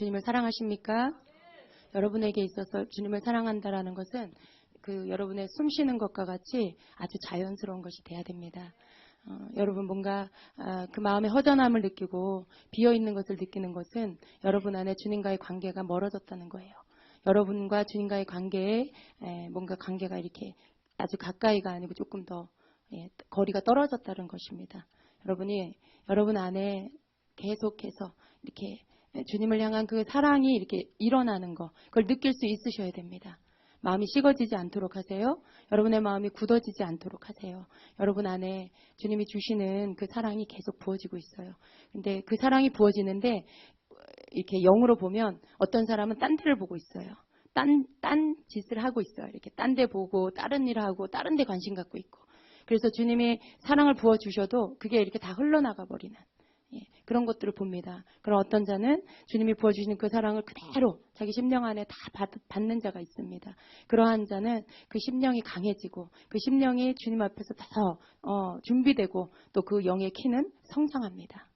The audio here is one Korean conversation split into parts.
주님을 사랑하십니까? 여러분에게 있어서 주님을 사랑한다라는 것은 여러분의 숨 쉬는 것과 같이 아주 자연스러운 것이 돼야 됩니다. 여러분 뭔가 그 마음의 허전함을 느끼고 비어있는 것을 느끼는 것은 여러분 안에 주님과의 관계가 멀어졌다는 거예요. 여러분과 주님과의 관계에 뭔가 관계가 이렇게 아주 가까이가 아니고 조금 더 거리가 떨어졌다는 것입니다. 여러분이 여러분 안에 계속해서 이렇게 주님을 향한 그 사랑이 이렇게 일어나는 거, 그걸 느낄 수 있으셔야 됩니다. 마음이 식어지지 않도록 하세요. 여러분의 마음이 굳어지지 않도록 하세요. 여러분 안에 주님이 주시는 그 사랑이 계속 부어지고 있어요. 근데 그 사랑이 부어지는데 이렇게 영으로 보면 어떤 사람은 딴 데를 보고 있어요. 딴 짓을 하고 있어요. 이렇게 딴 데 보고 다른 일을 하고 다른 데 관심 갖고 있고. 그래서 주님이 사랑을 부어주셔도 그게 이렇게 다 흘러나가 버리는 그런 것들을 봅니다. 그럼 어떤 자는 주님이 부어주시는 그 사랑을 그대로 자기 심령 안에 다 받는 자가 있습니다. 그러한 자는 그 심령이 강해지고 그 심령이 주님 앞에서 더 준비되고 또 그 영의 키는 성장합니다.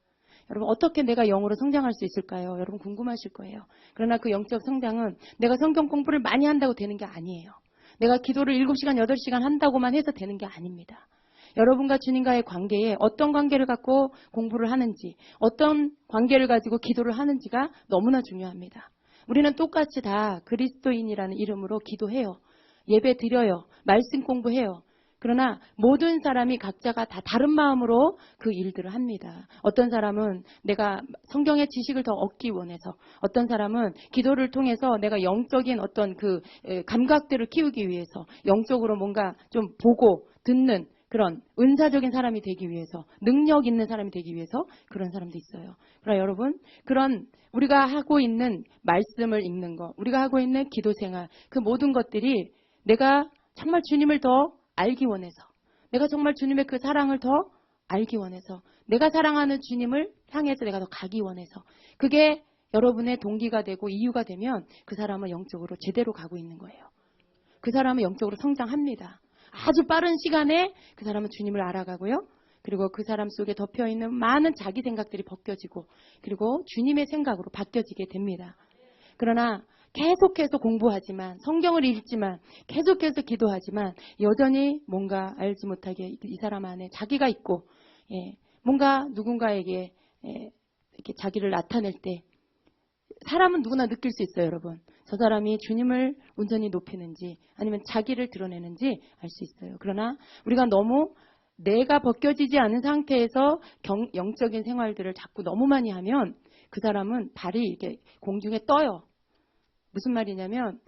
여러분 어떻게 내가 영으로 성장할 수 있을까요? 여러분 궁금하실 거예요. 그러나 그 영적 성장은 내가 성경 공부를 많이 한다고 되는 게 아니에요. 내가 기도를 7시간, 8시간 한다고만 해서 되는 게 아닙니다. 여러분과 주님과의 관계에 어떤 관계를 갖고 공부를 하는지, 어떤 관계를 가지고 기도를 하는지가 너무나 중요합니다. 우리는 똑같이 다 그리스도인이라는 이름으로 기도해요. 예배 드려요. 말씀 공부해요. 그러나 모든 사람이 각자가 다 다른 마음으로 그 일들을 합니다. 어떤 사람은 내가 성경의 지식을 더 얻기 원해서, 어떤 사람은 기도를 통해서 내가 영적인 어떤 그 감각들을 키우기 위해서, 영적으로 뭔가 좀 보고 듣는 그런 은사적인 사람이 되기 위해서, 능력 있는 사람이 되기 위해서 그런 사람도 있어요. 그러나 여러분, 그런 우리가 하고 있는 말씀을 읽는 거, 우리가 하고 있는 기도 생활, 그 모든 것들이 내가 정말 주님을 더 알기 원해서, 내가 정말 주님의 그 사랑을 더 알기 원해서, 내가 사랑하는 주님을 향해서 내가 더 가기 원해서, 그게 여러분의 동기가 되고 이유가 되면 그 사람은 영적으로 제대로 가고 있는 거예요. 그 사람은 영적으로 성장합니다. 아주 빠른 시간에 그 사람은 주님을 알아가고요. 그리고 그 사람 속에 덮여있는 많은 자기 생각들이 벗겨지고 그리고 주님의 생각으로 바뀌어지게 됩니다. 그러나 계속해서 공부하지만, 성경을 읽지만, 계속해서 기도하지만 여전히 뭔가 알지 못하게 이 사람 안에 자기가 있고 뭔가 누군가에게 이렇게 자기를 나타낼 때 사람은 누구나 느낄 수 있어요, 여러분. 저 사람이 주님을 온전히 높이는지 아니면 자기를 드러내는지 알 수 있어요. 그러나 우리가 너무 내가 벗겨지지 않은 상태에서 영적인 생활들을 자꾸 너무 많이 하면 그 사람은 발이 이렇게 공중에 떠요. 무슨 말이냐면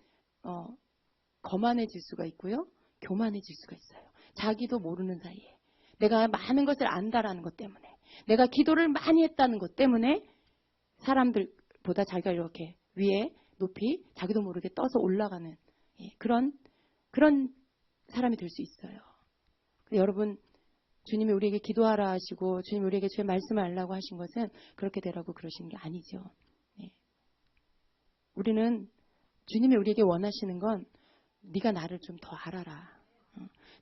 거만해질 수가 있고요. 교만해질 수가 있어요. 자기도 모르는 사이에. 내가 많은 것을 안다라는 것 때문에. 내가 기도를 많이 했다는 것 때문에 사람들보다 자기가 이렇게 위에 높이 자기도 모르게 떠서 올라가는 그런 사람이 될 수 있어요. 여러분 주님이 우리에게 기도하라 하시고 주님이 우리에게 주의 말씀을 알라고 하신 것은 그렇게 되라고 그러시는 게 아니죠. 우리는 주님이 우리에게 원하시는 건 네가 나를 좀 더 알아라.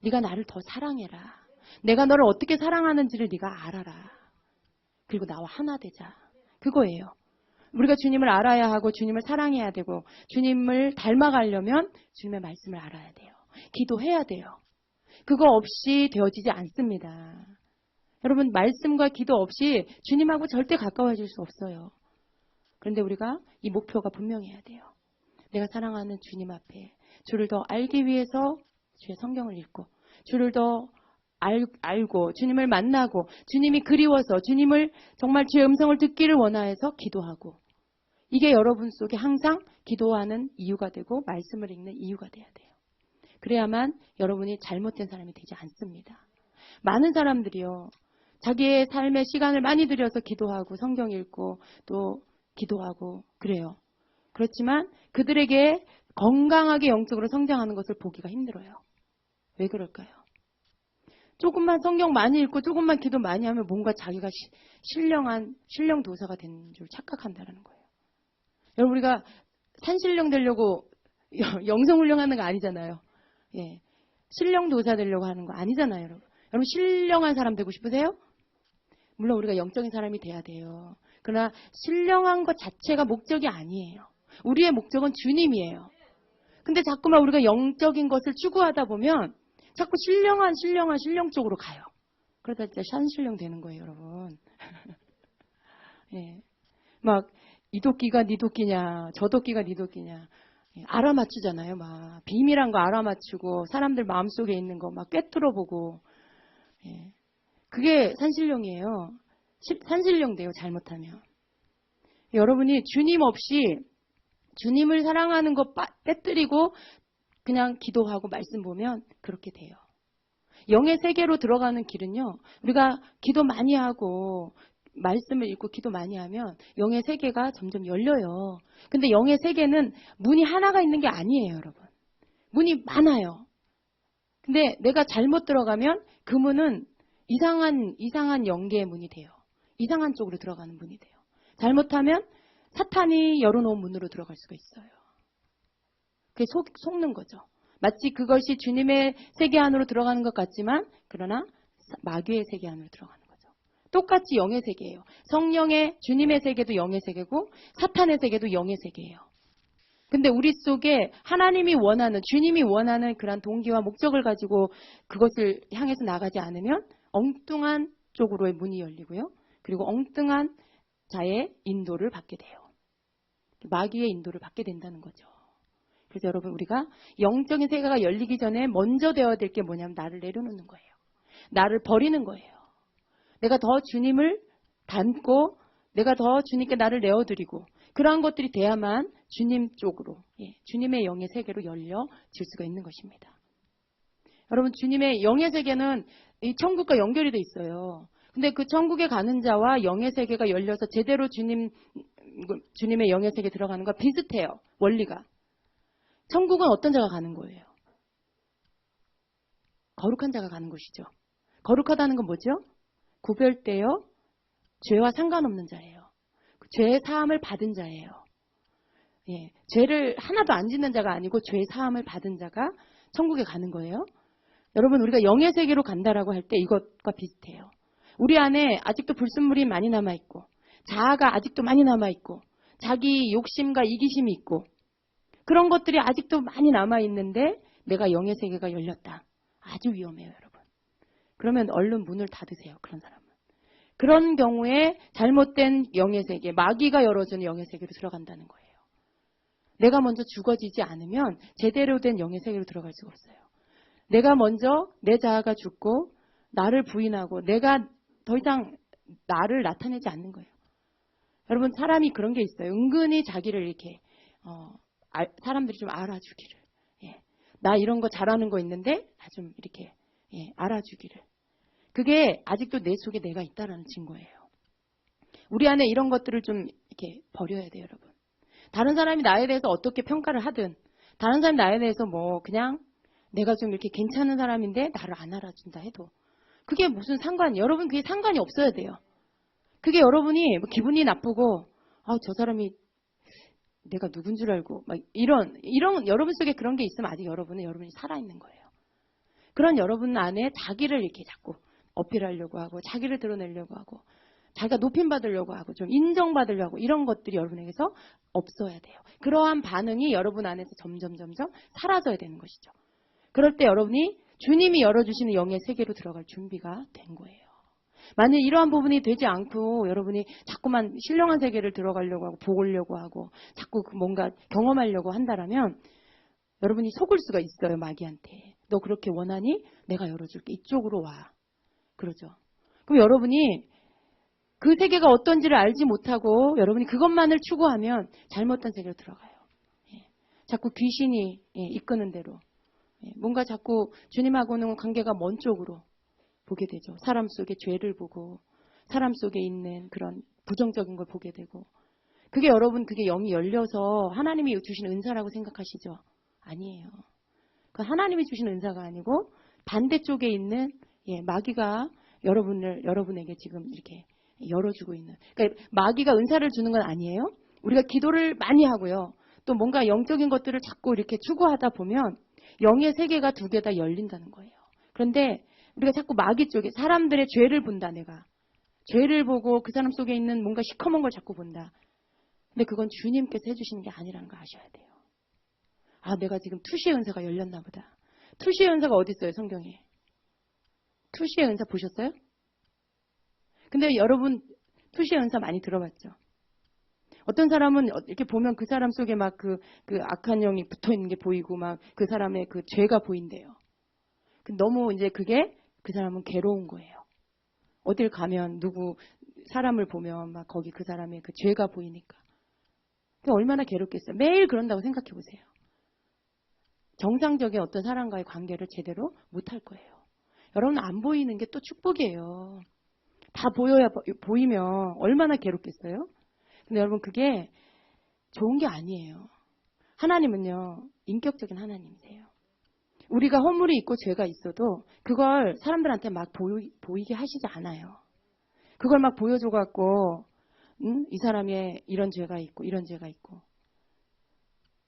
네가 나를 더 사랑해라. 내가 너를 어떻게 사랑하는지를 네가 알아라. 그리고 나와 하나 되자. 그거예요. 우리가 주님을 알아야 하고 주님을 사랑해야 되고 주님을 닮아가려면 주님의 말씀을 알아야 돼요. 기도해야 돼요. 그거 없이 되어지지 않습니다. 여러분 말씀과 기도 없이 주님하고 절대 가까워질 수 없어요. 그런데 우리가 이 목표가 분명해야 돼요. 내가 사랑하는 주님 앞에 주를 더 알기 위해서 주의 성경을 읽고 주를 더 알고 주님을 만나고 주님이 그리워서 주님을 정말 주의 음성을 듣기를 원하여서 기도하고 이게 여러분 속에 항상 기도하는 이유가 되고 말씀을 읽는 이유가 돼야 돼요. 그래야만 여러분이 잘못된 사람이 되지 않습니다. 많은 사람들이요. 자기의 삶에 시간을 많이 들여서 기도하고 성경 읽고 또 기도하고 그래요. 그렇지만 그들에게 건강하게 영적으로 성장하는 것을 보기가 힘들어요. 왜 그럴까요? 조금만 성경 많이 읽고 조금만 기도 많이 하면 뭔가 자기가 신령 도사가 된 줄 착각한다는 거예요. 여러분 우리가 산신령 되려고 영성훈련하는 거 아니잖아요. 예, 신령 도사 되려고 하는 거 아니잖아요. 여러분 신령한 사람 되고 싶으세요? 물론 우리가 영적인 사람이 돼야 돼요. 그러나 신령한 것 자체가 목적이 아니에요. 우리의 목적은 주님이에요. 근데 자꾸만 우리가 영적인 것을 추구하다 보면 자꾸 신령 쪽으로 가요. 그러다 진짜 샨신령 되는 거예요, 여러분. 예. 막 이 도끼가 네 도끼냐, 저 도끼가 네 도끼냐. 예. 알아맞추잖아요, 막. 비밀한 거 알아맞추고 사람들 마음속에 있는 거 막 꿰뚫어 보고. 예. 그게 산신령이에요. 산신령 돼요, 잘못하면. 여러분이 주님 없이 주님을 사랑하는 거 빼뜨리고 그냥 기도하고 말씀 보면 그렇게 돼요. 영의 세계로 들어가는 길은요, 우리가 기도 많이 하고 말씀을 읽고 기도 많이 하면 영의 세계가 점점 열려요. 근데 영의 세계는 문이 하나가 있는 게 아니에요, 여러분. 문이 많아요. 근데 내가 잘못 들어가면 그 문은 이상한 영계의 문이 돼요. 이상한 쪽으로 들어가는 문이 돼요. 잘못하면 사탄이 열어놓은 문으로 들어갈 수가 있어요. 그게 속는 거죠. 마치 그것이 주님의 세계 안으로 들어가는 것 같지만 그러나 마귀의 세계 안으로 들어가는 거죠. 똑같이 영의 세계예요. 성령의 주님의 세계도 영의 세계고 사탄의 세계도 영의 세계예요. 근데 우리 속에 하나님이 원하는, 주님이 원하는 그런 동기와 목적을 가지고 그것을 향해서 나가지 않으면 엉뚱한 쪽으로의 문이 열리고요. 그리고 엉뚱한 자의 인도를 받게 돼요. 마귀의 인도를 받게 된다는 거죠. 그래서 여러분, 우리가 영적인 세계가 열리기 전에 먼저 되어야 될 게 뭐냐면 나를 내려놓는 거예요. 나를 버리는 거예요. 내가 더 주님을 닮고 내가 더 주님께 나를 내어드리고 그러한 것들이 돼야만 주님 쪽으로, 주님의 영의 세계로 열려질 수가 있는 것입니다. 여러분, 주님의 영의 세계는 이 천국과 연결이 돼 있어요. 근데 그 천국에 가는 자와 영의 세계가 열려서 제대로 주님의 영의 세계에 들어가는 거 비슷해요. 원리가. 천국은 어떤 자가 가는 거예요? 거룩한 자가 가는 곳이죠. 거룩하다는 건 뭐죠? 구별되어 죄와 상관없는 자예요. 죄의 사함을 받은 자예요. 예, 죄를 하나도 안 짓는 자가 아니고 죄의 사함을 받은 자가 천국에 가는 거예요. 여러분, 우리가 영의 세계로 간다라고 할 때 이것과 비슷해요. 우리 안에 아직도 불순물이 많이 남아있고 자아가 아직도 많이 남아있고 자기 욕심과 이기심이 있고 그런 것들이 아직도 많이 남아있는데 내가 영의 세계가 열렸다. 아주 위험해요, 여러분. 그러면 얼른 문을 닫으세요, 그런 사람은. 그런 경우에 잘못된 영의 세계, 마귀가 열어주는 영의 세계로 들어간다는 거예요. 내가 먼저 죽어지지 않으면 제대로 된 영의 세계로 들어갈 수가 없어요. 내가 먼저 내 자아가 죽고 나를 부인하고 내가 더 이상 나를 나타내지 않는 거예요. 여러분, 사람이 그런 게 있어요. 은근히 자기를 이렇게 사람들이 좀 알아주기를. 예. 나 이런 거 잘하는 거 있는데 나 좀 이렇게 알아주기를. 그게 아직도 내 속에 내가 있다라는 증거예요. 우리 안에 이런 것들을 좀 이렇게 버려야 돼요, 여러분. 다른 사람이 나에 대해서 어떻게 평가를 하든, 다른 사람이 나에 대해서 뭐 그냥 내가 좀 이렇게 괜찮은 사람인데 나를 안 알아준다 해도 그게 무슨 상관이, 여러분 그게 상관이 없어야 돼요. 그게 여러분이 뭐 기분이 나쁘고 저 사람이 내가 누군 줄 알고 막 이런 여러분 속에 그런 게 있으면 아직 여러분이 살아있는 거예요. 그런 여러분 안에 자기를 이렇게 자꾸 어필하려고 하고 자기를 드러내려고 하고 자기가 높임받으려고 하고 좀 인정받으려고 하고 이런 것들이 여러분에게서 없어야 돼요. 그러한 반응이 여러분 안에서 점점 사라져야 되는 것이죠. 그럴 때 여러분이 주님이 열어주시는 영의 세계로 들어갈 준비가 된 거예요. 만약 이러한 부분이 되지 않고 여러분이 자꾸만 신령한 세계를 들어가려고 하고 보려고 하고 자꾸 뭔가 경험하려고 한다라면 여러분이 속을 수가 있어요, 마귀한테. 너 그렇게 원하니? 내가 열어줄게. 이쪽으로 와. 그러죠. 그럼 여러분이 그 세계가 어떤지를 알지 못하고 여러분이 그것만을 추구하면 잘못된 세계로 들어가요. 자꾸 귀신이 이끄는 대로 뭔가 자꾸 주님하고는 관계가 먼 쪽으로 보게 되죠. 사람 속에 죄를 보고 사람 속에 있는 그런 부정적인 걸 보게 되고 그게 여러분 그게 영이 열려서 하나님이 주신 은사라고 생각하시죠? 아니에요. 그건 하나님이 주신 은사가 아니고 반대쪽에 있는 마귀가 여러분에게 지금 이렇게 열어주고 있는. 그러니까 마귀가 은사를 주는 건 아니에요. 우리가 기도를 많이 하고요. 또 뭔가 영적인 것들을 자꾸 이렇게 추구하다 보면 영의 세계가 두 개 다 열린다는 거예요. 그런데 우리가 자꾸 마귀 쪽에 사람들의 죄를 본다 내가. 죄를 보고 그 사람 속에 있는 뭔가 시커먼 걸 자꾸 본다. 근데 그건 주님께서 해주시는 게 아니라는 거 아셔야 돼요. 아, 내가 지금 투시의 은사가 열렸나 보다. 투시의 은사가 어디 있어요, 성경에? 투시의 은사 보셨어요? 근데 여러분 투시의 은사 많이 들어봤죠? 어떤 사람은 이렇게 보면 그 사람 속에 막 그 악한 영이 붙어 있는 게 보이고 막 그 사람의 그 죄가 보인대요. 너무 이제 그게 그 사람은 괴로운 거예요. 어딜 가면 누구 사람을 보면 막 거기 그 사람의 그 죄가 보이니까. 얼마나 괴롭겠어요. 매일 그런다고 생각해 보세요. 정상적인 어떤 사람과의 관계를 제대로 못할 거예요. 여러분 안 보이는 게 또 축복이에요. 다 보이면 얼마나 괴롭겠어요? 근데 여러분 그게 좋은 게 아니에요. 하나님은요, 인격적인 하나님이세요. 우리가 허물이 있고 죄가 있어도 그걸 사람들한테 막 보이게 하시지 않아요. 그걸 막 보여줘갖고 이 사람의 이런 죄가 있고 이런 죄가 있고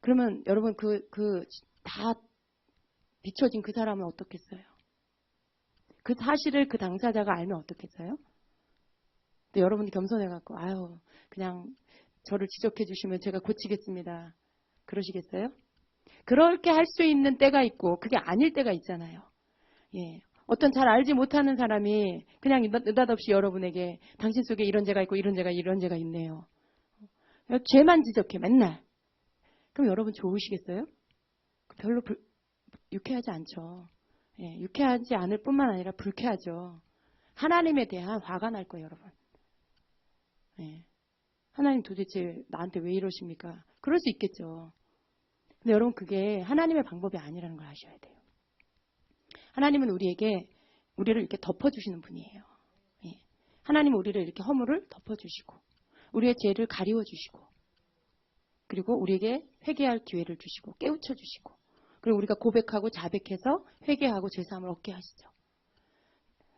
그러면 여러분 다 비춰진 그 사람은 어떻겠어요? 그 사실을 그 당사자가 알면 어떻겠어요? 근데 여러분이 겸손해갖고 아유 그냥 저를 지적해 주시면 제가 고치겠습니다. 그러시겠어요? 그렇게 할 수 있는 때가 있고 그게 아닐 때가 있잖아요. 예. 어떤 잘 알지 못하는 사람이 그냥 느닷없이 여러분에게 당신 속에 이런 죄가 있고 이런 죄가 있네요. 죄만 지적해 맨날. 그럼 여러분 좋으시겠어요? 별로 유쾌하지 않죠. 예, 유쾌하지 않을 뿐만 아니라 불쾌하죠. 하나님에 대한 화가 날 거예요, 여러분. 예. 하나님 도대체 나한테 왜 이러십니까? 그럴 수 있겠죠. 근데 여러분 그게 하나님의 방법이 아니라는 걸 아셔야 돼요. 하나님은 우리를 이렇게 덮어주시는 분이에요. 예. 하나님은 우리를 이렇게 허물을 덮어주시고 우리의 죄를 가리워주시고 그리고 우리에게 회개할 기회를 주시고 깨우쳐주시고 그리고 우리가 고백하고 자백해서 회개하고 죄사함을 얻게 하시죠.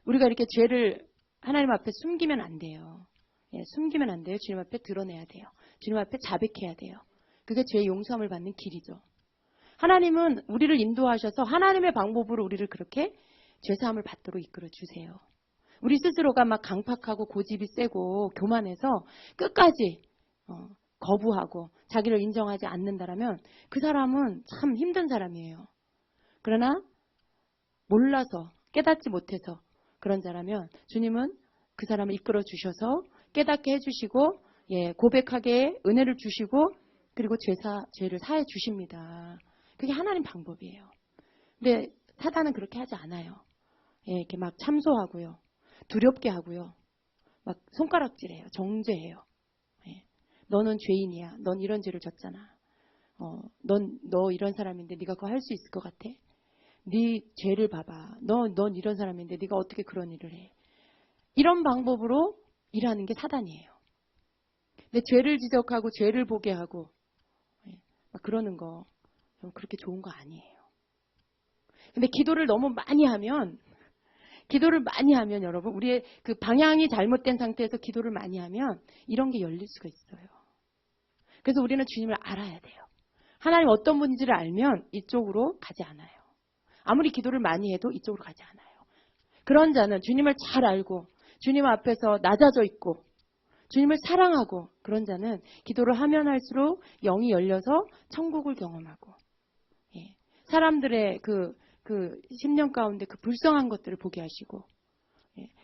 우리가 이렇게 죄를 하나님 앞에 숨기면 안 돼요. 예, 숨기면 안 돼요. 주님 앞에 드러내야 돼요. 주님 앞에 자백해야 돼요. 그게 죄의 용서함을 받는 길이죠. 하나님은 우리를 인도하셔서 하나님의 방법으로 우리를 그렇게 죄사함을 받도록 이끌어 주세요. 우리 스스로가 막 강팍하고 고집이 세고 교만해서 끝까지 거부하고 자기를 인정하지 않는다라면 그 사람은 참 힘든 사람이에요. 그러나 몰라서 깨닫지 못해서 그런 자라면 주님은 그 사람을 이끌어 주셔서 깨닫게 해주시고 고백하게 은혜를 주시고 그리고 죄를 사해 주십니다. 그게 하나님 방법이에요. 근데 사단은 그렇게 하지 않아요. 이렇게 막 참소하고요. 두렵게 하고요. 막 손가락질해요. 정죄해요. 너는 죄인이야. 넌 이런 죄를 졌잖아. 너 이런 사람인데 네가 그거 할 수 있을 것 같아? 네 죄를 봐봐. 넌 이런 사람인데 네가 어떻게 그런 일을 해? 이런 방법으로 일하는 게 사단이에요. 근데 죄를 지적하고 죄를 보게 하고 막 그러는 거 그렇게 좋은 거 아니에요. 근데 기도를 많이 하면 여러분 우리의 그 방향이 잘못된 상태에서 기도를 많이 하면 이런 게 열릴 수가 있어요. 그래서 우리는 주님을 알아야 돼요. 하나님 어떤 분인지를 알면 이쪽으로 가지 않아요. 아무리 기도를 많이 해도 이쪽으로 가지 않아요. 그런 자는 주님을 잘 알고 주님 앞에서 낮아져 있고 주님을 사랑하고 그런 자는 기도를 하면 할수록 영이 열려서 천국을 경험하고 사람들의 그 심령 가운데 그 불쌍한 것들을 보게 하시고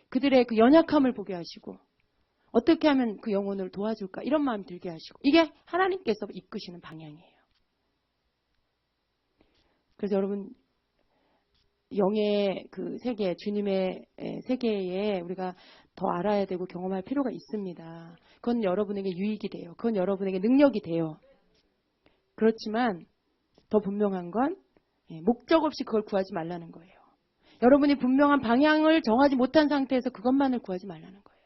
그들의 그 연약함을 보게 하시고 어떻게 하면 그 영혼을 도와줄까 이런 마음이 들게 하시고 이게 하나님께서 이끄시는 방향이에요. 그래서 여러분 영의 그 세계 주님의 세계에 우리가 더 알아야 되고 경험할 필요가 있습니다. 그건 여러분에게 유익이 돼요. 그건 여러분에게 능력이 돼요. 그렇지만 더 분명한 건 목적 없이 그걸 구하지 말라는 거예요. 여러분이 분명한 방향을 정하지 못한 상태에서 그것만을 구하지 말라는 거예요.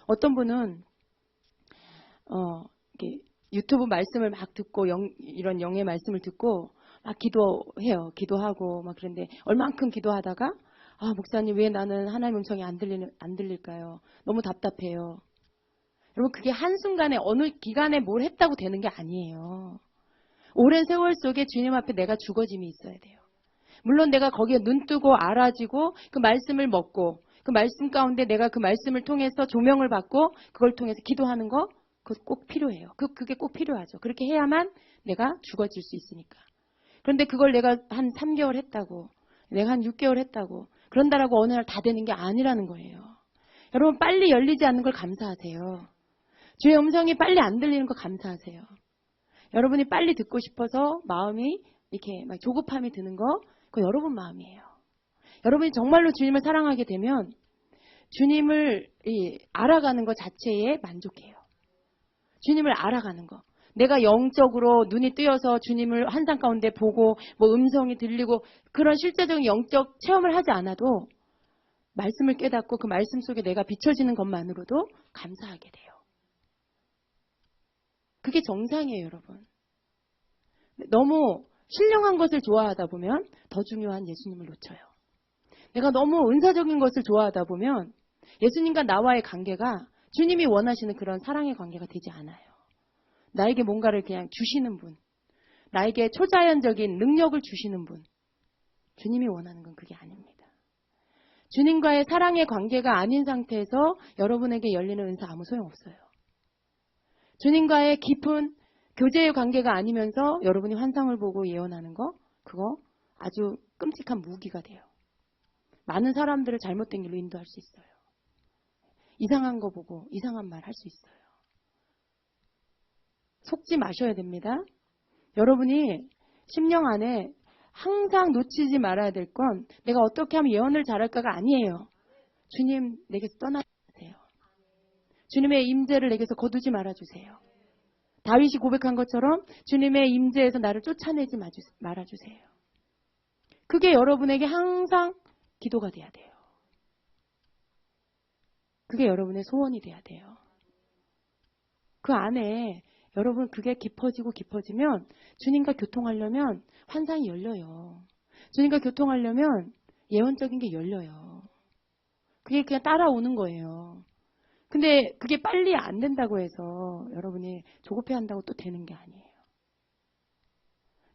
어떤 분은 유튜브 말씀을 막 듣고 이런 영의 말씀을 듣고 막 기도해요. 기도하고 막 그런데 얼만큼 기도하다가 목사님 왜 나는 하나님의 음성이 안 들릴까요? 너무 답답해요. 여러분 그게 한순간에 어느 기간에 뭘 했다고 되는 게 아니에요. 오랜 세월 속에 주님 앞에 내가 죽어짐이 있어야 돼요. 물론 내가 거기에 눈 뜨고 알아지고 그 말씀을 먹고 그 말씀 가운데 내가 그 말씀을 통해서 조명을 받고 그걸 통해서 기도하는 거 그거 꼭 필요해요. 그게 꼭 필요하죠. 그렇게 해야만 내가 죽어질 수 있으니까. 그런데 그걸 내가 한 3개월 했다고, 내가 한 6개월 했다고, 그런다라고 어느 날 다 되는 게 아니라는 거예요. 여러분 빨리 열리지 않는 걸 감사하세요. 주의 음성이 빨리 안 들리는 거 감사하세요. 여러분이 빨리 듣고 싶어서 마음이 이렇게 막 조급함이 드는 거, 그거 여러분 마음이에요. 여러분이 정말로 주님을 사랑하게 되면 주님을 알아가는 것 자체에 만족해요. 주님을 알아가는 거. 내가 영적으로 눈이 뜨여서 주님을 환상 가운데 보고 뭐 음성이 들리고 그런 실제적인 영적 체험을 하지 않아도 말씀을 깨닫고 그 말씀 속에 내가 비춰지는 것만으로도 감사하게 돼요. 그게 정상이에요, 여러분. 너무 신령한 것을 좋아하다 보면 더 중요한 예수님을 놓쳐요. 내가 너무 은사적인 것을 좋아하다 보면 예수님과 나와의 관계가 주님이 원하시는 그런 사랑의 관계가 되지 않아요. 나에게 뭔가를 그냥 주시는 분, 나에게 초자연적인 능력을 주시는 분, 주님이 원하는 건 그게 아닙니다. 주님과의 사랑의 관계가 아닌 상태에서 여러분에게 열리는 은사 아무 소용없어요. 주님과의 깊은 교제의 관계가 아니면서 여러분이 환상을 보고 예언하는 거, 그거 아주 끔찍한 무기가 돼요. 많은 사람들을 잘못된 길로 인도할 수 있어요. 이상한 거 보고 이상한 말 할 수 있어요. 속지 마셔야 됩니다. 여러분이 심령 안에 항상 놓치지 말아야 될 건 내가 어떻게 하면 예언을 잘할까가 아니에요. 주님 내게서 떠나세요. 주님의 임재를 내게서 거두지 말아주세요. 다윗이 고백한 것처럼 주님의 임재에서 나를 쫓아내지 말아주세요. 그게 여러분에게 항상 기도가 돼야 돼요. 그게 여러분의 소원이 돼야 돼요. 그 안에 여러분 그게 깊어지고 깊어지면 주님과 교통하려면 환상이 열려요. 주님과 교통하려면 예언적인 게 열려요. 그게 그냥 따라오는 거예요. 근데 그게 빨리 안 된다고 해서 여러분이 조급해한다고 또 되는 게 아니에요.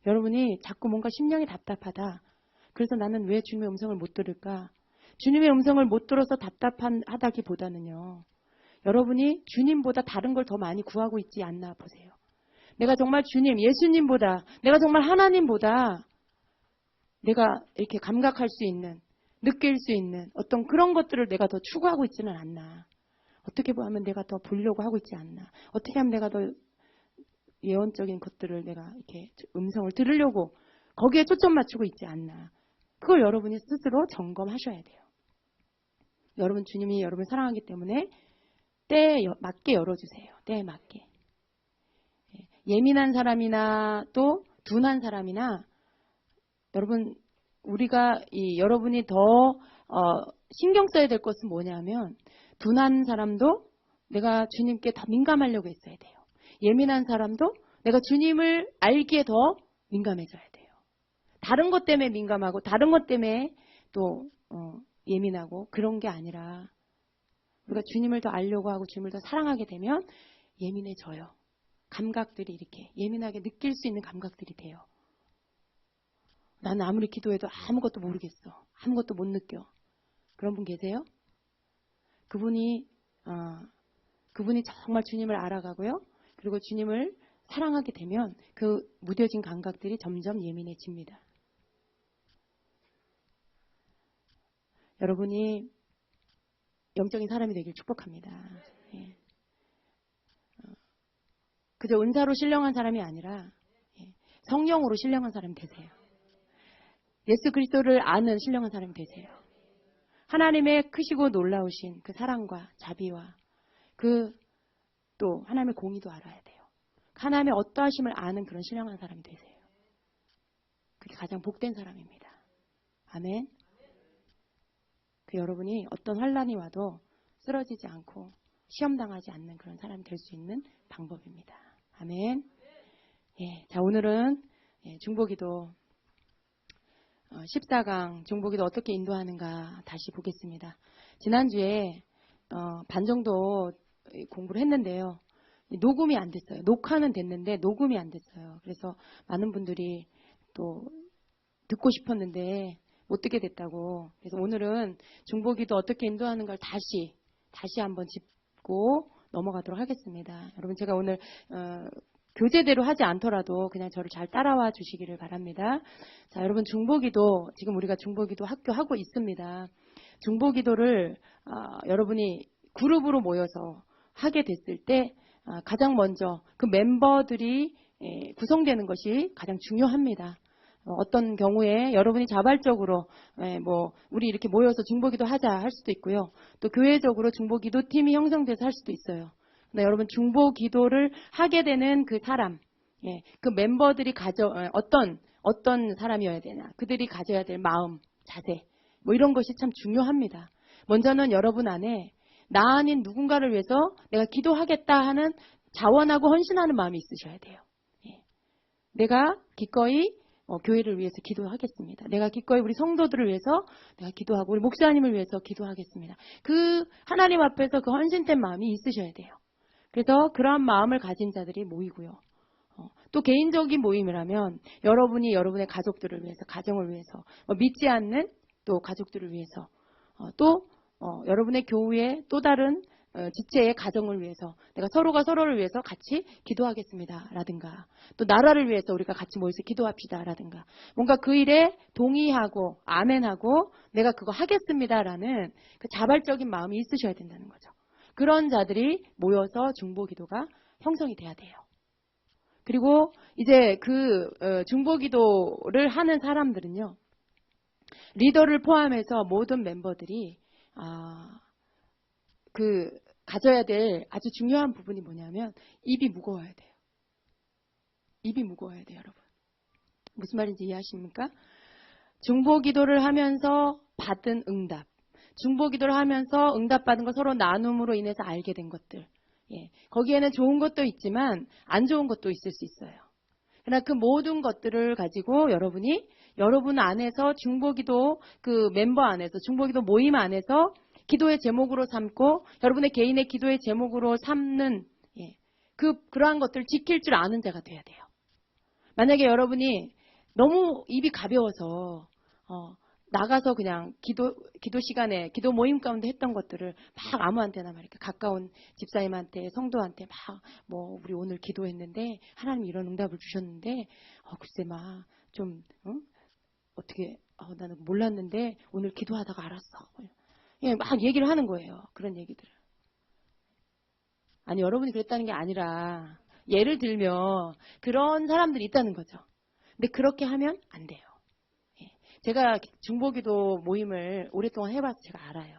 여러분이 자꾸 뭔가 심령이 답답하다. 그래서 나는 왜 주님의 음성을 못 들을까? 주님의 음성을 못 들어서 답답하다기보다는요. 여러분이 주님보다 다른 걸 더 많이 구하고 있지 않나 보세요. 내가 정말 주님, 예수님보다, 내가 정말 하나님보다 내가 이렇게 감각할 수 있는, 느낄 수 있는 어떤 그런 것들을 내가 더 추구하고 있지는 않나. 어떻게 보면 내가 더 보려고 하고 있지 않나. 어떻게 하면 내가 더 예언적인 것들을 내가 이렇게 음성을 들으려고 거기에 초점 맞추고 있지 않나. 그걸 여러분이 스스로 점검하셔야 돼요. 여러분 주님이 여러분을 사랑하기 때문에 때에 맞게 열어주세요. 때에 맞게. 예민한 사람이나 또 둔한 사람이나 여러분 우리가 여러분이 더 신경 써야 될 것은 뭐냐면 둔한 사람도 내가 주님께 더 민감하려고 했어야 돼요. 예민한 사람도 내가 주님을 알기에 더 민감해져야 돼요. 다른 것 때문에 민감하고 다른 것 때문에 또 예민하고 그런 게 아니라 우리가 주님을 더 알려고 하고 주님을 더 사랑하게 되면 예민해져요. 감각들이 이렇게 예민하게 느낄 수 있는 감각들이 돼요. 나는 아무리 기도해도 아무것도 모르겠어. 아무것도 못 느껴. 그런 분 계세요? 그분이 정말 주님을 알아가고요. 그리고 주님을 사랑하게 되면 그 무뎌진 감각들이 점점 예민해집니다. 여러분이 영적인 사람이 되길 축복합니다. 예. 그저 은사로 신령한 사람이 아니라 성령으로 신령한 사람이 되세요. 예수 그리스도를 아는 신령한 사람이 되세요. 하나님의 크시고 놀라우신 그 사랑과 자비와 그 또 하나님의 공의도 알아야 돼요. 하나님의 어떠하심을 아는 그런 신령한 사람이 되세요. 그게 가장 복된 사람입니다. 아멘. 그 여러분이 어떤 환난이 와도 쓰러지지 않고 시험당하지 않는 그런 사람이 될 수 있는 방법입니다. 아멘. 예, 자 오늘은 중보기도 14강 중보기도 어떻게 인도하는가 다시 보겠습니다. 지난주에 반 정도 공부를 했는데요. 녹음이 안 됐어요. 녹화는 됐는데 녹음이 안 됐어요. 그래서 많은 분들이 또 듣고 싶었는데 못 듣게 됐다고. 그래서 오늘은 중보기도 어떻게 인도하는 걸 다시 한번 짚고 넘어가도록 하겠습니다. 여러분 제가 오늘 교재대로 하지 않더라도 그냥 저를 잘 따라와 주시기를 바랍니다. 자, 여러분 중보기도 지금 우리가 중보기도 학교 하고 있습니다. 중보기도를 여러분이 그룹으로 모여서 하게 됐을 때 가장 먼저 그 멤버들이 구성되는 것이 가장 중요합니다. 어떤 경우에 여러분이 자발적으로 우리 이렇게 모여서 중보기도 하자 할 수도 있고요. 또 교회적으로 중보기도 팀이 형성돼서 할 수도 있어요. 근데 여러분 중보기도를 하게 되는 그 사람, 그 멤버들이 어떤 사람이어야 되나, 그들이 가져야 될 마음, 자세, 이런 것이 참 중요합니다. 먼저는 여러분 안에 나 아닌 누군가를 위해서 내가 기도하겠다 하는 자원하고 헌신하는 마음이 있으셔야 돼요. 내가 기꺼이 교회를 위해서 기도하겠습니다. 내가 기꺼이 우리 성도들을 위해서 내가 기도하고 우리 목사님을 위해서 기도하겠습니다. 그 하나님 앞에서 그 헌신된 마음이 있으셔야 돼요. 그래서 그러한 마음을 가진 자들이 모이고요. 또 개인적인 모임이라면 여러분이 여러분의 가족들을 위해서, 가정을 위해서, 믿지 않는 또 가족들을 위해서, 또 여러분의 교우의 또 다른 지체의 가정을 위해서 내가 서로가 서로를 위해서 같이 기도하겠습니다 라든가, 또 나라를 위해서 우리가 같이 모여서 기도합시다 라든가, 뭔가 그 일에 동의하고 아멘하고 내가 그거 하겠습니다 라는 그 자발적인 마음이 있으셔야 된다는 거죠. 그런 자들이 모여서 중보기도가 형성이 돼야 돼요. 그리고 이제 그 중보기도를 하는 사람들은요, 리더를 포함해서 모든 멤버들이 가져야 될 아주 중요한 부분이 뭐냐면 입이 무거워야 돼요. 입이 무거워야 돼요, 여러분. 무슨 말인지 이해하십니까? 중보기도를 하면서 받은 응답, 중보기도를 하면서 응답받은 거 서로 나눔으로 인해서 알게 된 것들, 거기에는 좋은 것도 있지만 안 좋은 것도 있을 수 있어요. 그러나 그 모든 것들을 가지고 여러분이 여러분 안에서 중보기도 그 멤버 안에서 중보기도 모임 안에서 기도의 제목으로 삼고 여러분의 개인의 기도의 제목으로 삼는 그러한 것들을 지킬 줄 아는 자가 돼야 돼요. 만약에 여러분이 너무 입이 가벼워서 나가서 그냥 기도 시간에 기도 모임 가운데 했던 것들을 막 아무한테나 막 이렇게 가까운 집사님한테 성도한테 막 우리 오늘 기도했는데 하나님 이런 응답을 주셨는데 글쎄 막 좀 어떻게 나는 몰랐는데 오늘 기도하다가 알았어. 막 얘기를 하는 거예요. 그런 얘기들을. 아니 여러분이 그랬다는 게 아니라 예를 들면 그런 사람들이 있다는 거죠. 근데 그렇게 하면 안 돼요. 제가 중보기도 모임을 오랫동안 해봐서 제가 알아요.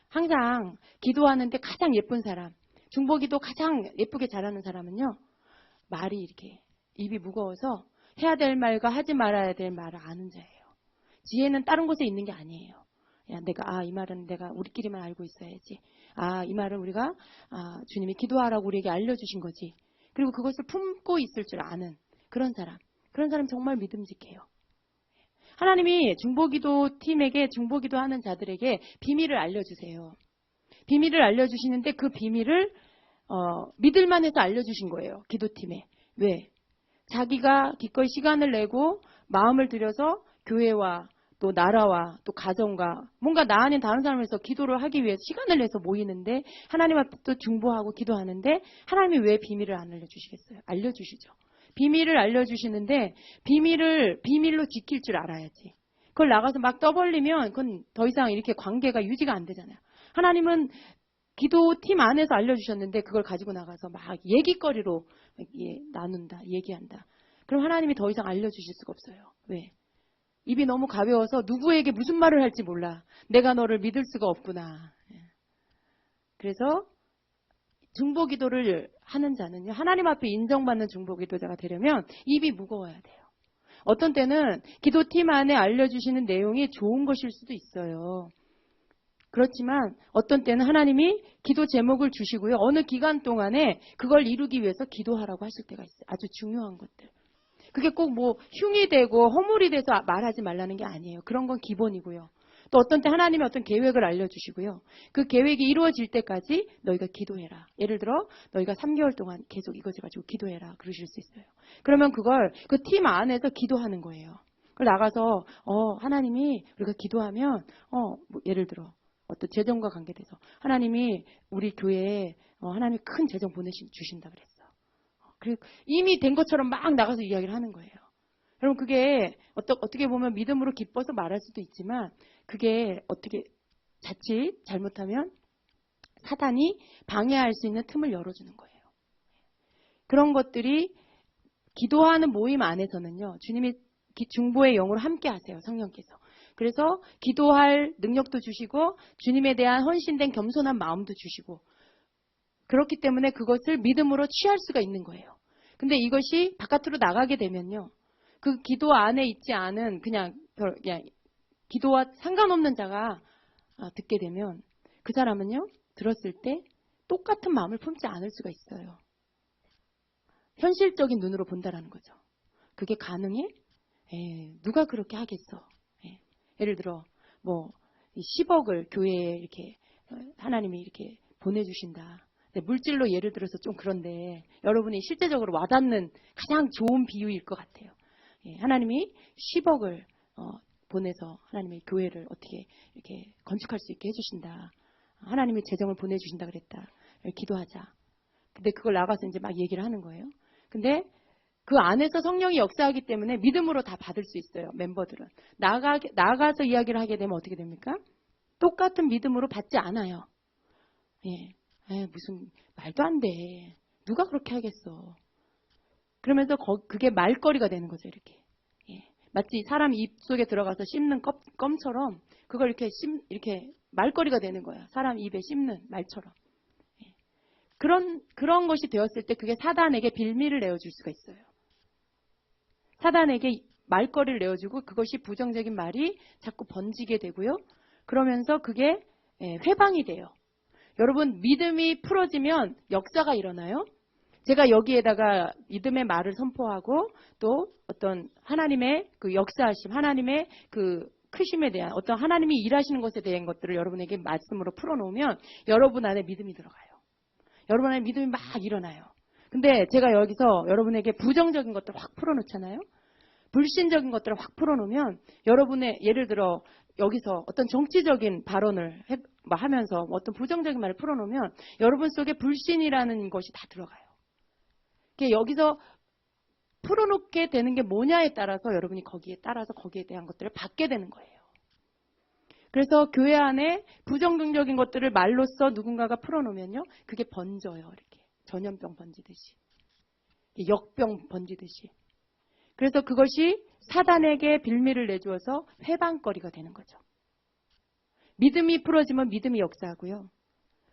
항상 기도하는데 가장 예쁜 사람, 중보기도 가장 예쁘게 잘하는 사람은요, 말이 이렇게 입이 무거워서 해야 될 말과 하지 말아야 될 말을 아는 자예요. 지혜는 다른 곳에 있는 게 아니에요. 이 말은 내가 우리끼리만 알고 있어야지. 이 말은 우리가 주님이 기도하라고 우리에게 알려주신 거지. 그리고 그것을 품고 있을 줄 아는 그런 사람 정말 믿음직해요. 하나님이 중보기도 팀에게 중보기도 하는 자들에게 비밀을 알려주세요. 비밀을 알려주시는데 그 비밀을 믿을만 해서 알려주신 거예요. 기도팀에. 왜? 자기가 기꺼이 시간을 내고 마음을 들여서 교회와 또 나라와 또 가정과 뭔가 나 아닌 다른 사람을 위해서 기도를 하기 위해서 시간을 내서 모이는데 하나님 앞에 또 중보하고 기도하는데 하나님이 왜 비밀을 안 알려주시겠어요? 알려주시죠. 비밀을 알려주시는데 비밀로 지킬 줄 알아야지. 그걸 나가서 막 떠벌리면 그건 더 이상 이렇게 관계가 유지가 안 되잖아요. 하나님은 기도팀 안에서 알려주셨는데 그걸 가지고 나가서 막 얘기거리로 나눈다, 얘기한다. 그럼 하나님이 더 이상 알려주실 수가 없어요. 왜? 입이 너무 가벼워서 누구에게 무슨 말을 할지 몰라. 내가 너를 믿을 수가 없구나. 그래서 중보기도를 하는 자는요, 하나님 앞에 인정받는 중보기도자가 되려면 입이 무거워야 돼요. 어떤 때는 기도팀 안에 알려주시는 내용이 좋은 것일 수도 있어요. 그렇지만 어떤 때는 하나님이 기도 제목을 주시고요. 어느 기간 동안에 그걸 이루기 위해서 기도하라고 하실 때가 있어요. 아주 중요한 것들. 그게 꼭 흉이 되고 허물이 돼서 말하지 말라는 게 아니에요. 그런 건 기본이고요. 또 어떤 때 하나님이 어떤 계획을 알려주시고요. 그 계획이 이루어질 때까지 너희가 기도해라. 예를 들어 너희가 3개월 동안 계속 이것을 가지고 기도해라. 그러실 수 있어요. 그러면 그걸 그 팀 안에서 기도하는 거예요. 그걸 나가서 하나님이 우리가 기도하면 뭐 예를 들어 어떤 재정과 관계돼서 하나님이 우리 교회에 하나님이 큰 재정 주신다 그랬어. 그리고 이미 된 것처럼 막 나가서 이야기를 하는 거예요. 여러분 그게 어떻게 보면 믿음으로 기뻐서 말할 수도 있지만 그게 어떻게 자칫 잘못하면 사단이 방해할 수 있는 틈을 열어주는 거예요. 그런 것들이 기도하는 모임 안에서는요. 주님이 중보의 영으로 함께 하세요. 성령께서. 그래서 기도할 능력도 주시고 주님에 대한 헌신된 겸손한 마음도 주시고 그렇기 때문에 그것을 믿음으로 취할 수가 있는 거예요. 근데 이것이 바깥으로 나가게 되면요. 그 기도 안에 있지 않은 그냥 기도와 상관없는 자가 듣게 되면 그 사람은요. 들었을 때 똑같은 마음을 품지 않을 수가 있어요. 현실적인 눈으로 본다라는 거죠. 그게 가능해? 누가 그렇게 하겠어? 예를 들어 뭐 10억을 교회에 이렇게 하나님이 이렇게 보내주신다. 물질로 예를 들어서 좀 그런데 여러분이 실제적으로 와닿는 가장 좋은 비유일 것 같아요. 하나님이 10억을 보내서 하나님의 교회를 어떻게 이렇게 건축할 수 있게 해주신다. 하나님이 재정을 보내주신다 그랬다. 기도하자. 근데 그걸 나가서 이제 막 얘기를 하는 거예요. 근데 그 안에서 성령이 역사하기 때문에 믿음으로 다 받을 수 있어요. 멤버들은. 나가서 이야기를 하게 되면 어떻게 됩니까? 똑같은 믿음으로 받지 않아요. 무슨 말도 안 돼. 누가 그렇게 하겠어. 그러면서 그게 말거리가 되는 거죠. 이렇게. 마치 사람 입속에 들어가서 씹는 껌처럼 그걸 이렇게 말거리가 되는 거야. 사람 입에 씹는 말처럼. 그런 것이 되었을 때 그게 사단에게 빌미를 내어줄 수가 있어요. 사단에게 말거리를 내어주고 그것이 부정적인 말이 자꾸 번지게 되고요. 그러면서 그게 회방이 돼요. 여러분 믿음이 풀어지면 역사가 일어나요. 제가 여기에다가 믿음의 말을 선포하고 또 어떤 하나님의 그 역사하심, 하나님의 그 크심에 대한 어떤 하나님이 일하시는 것에 대한 것들을 여러분에게 말씀으로 풀어놓으면 여러분 안에 믿음이 들어가요. 여러분 안에 믿음이 막 일어나요. 근데 제가 여기서 여러분에게 부정적인 것들을 확 풀어놓잖아요. 불신적인 것들을 확 풀어놓으면 여러분의 예를 들어 여기서 어떤 정치적인 발언을 하면서 어떤 부정적인 말을 풀어놓으면 여러분 속에 불신이라는 것이 다 들어가요. 여기서 풀어놓게 되는 게 뭐냐에 따라서 여러분이 거기에 따라서 거기에 대한 것들을 받게 되는 거예요. 그래서 교회 안에 부정적인 것들을 말로써 누군가가 풀어놓으면요. 그게 번져요. 이렇게 전염병 번지듯이. 역병 번지듯이. 그래서 그것이 사단에게 빌미를 내주어서 회방거리가 되는 거죠. 믿음이 풀어지면 믿음이 역사하고요.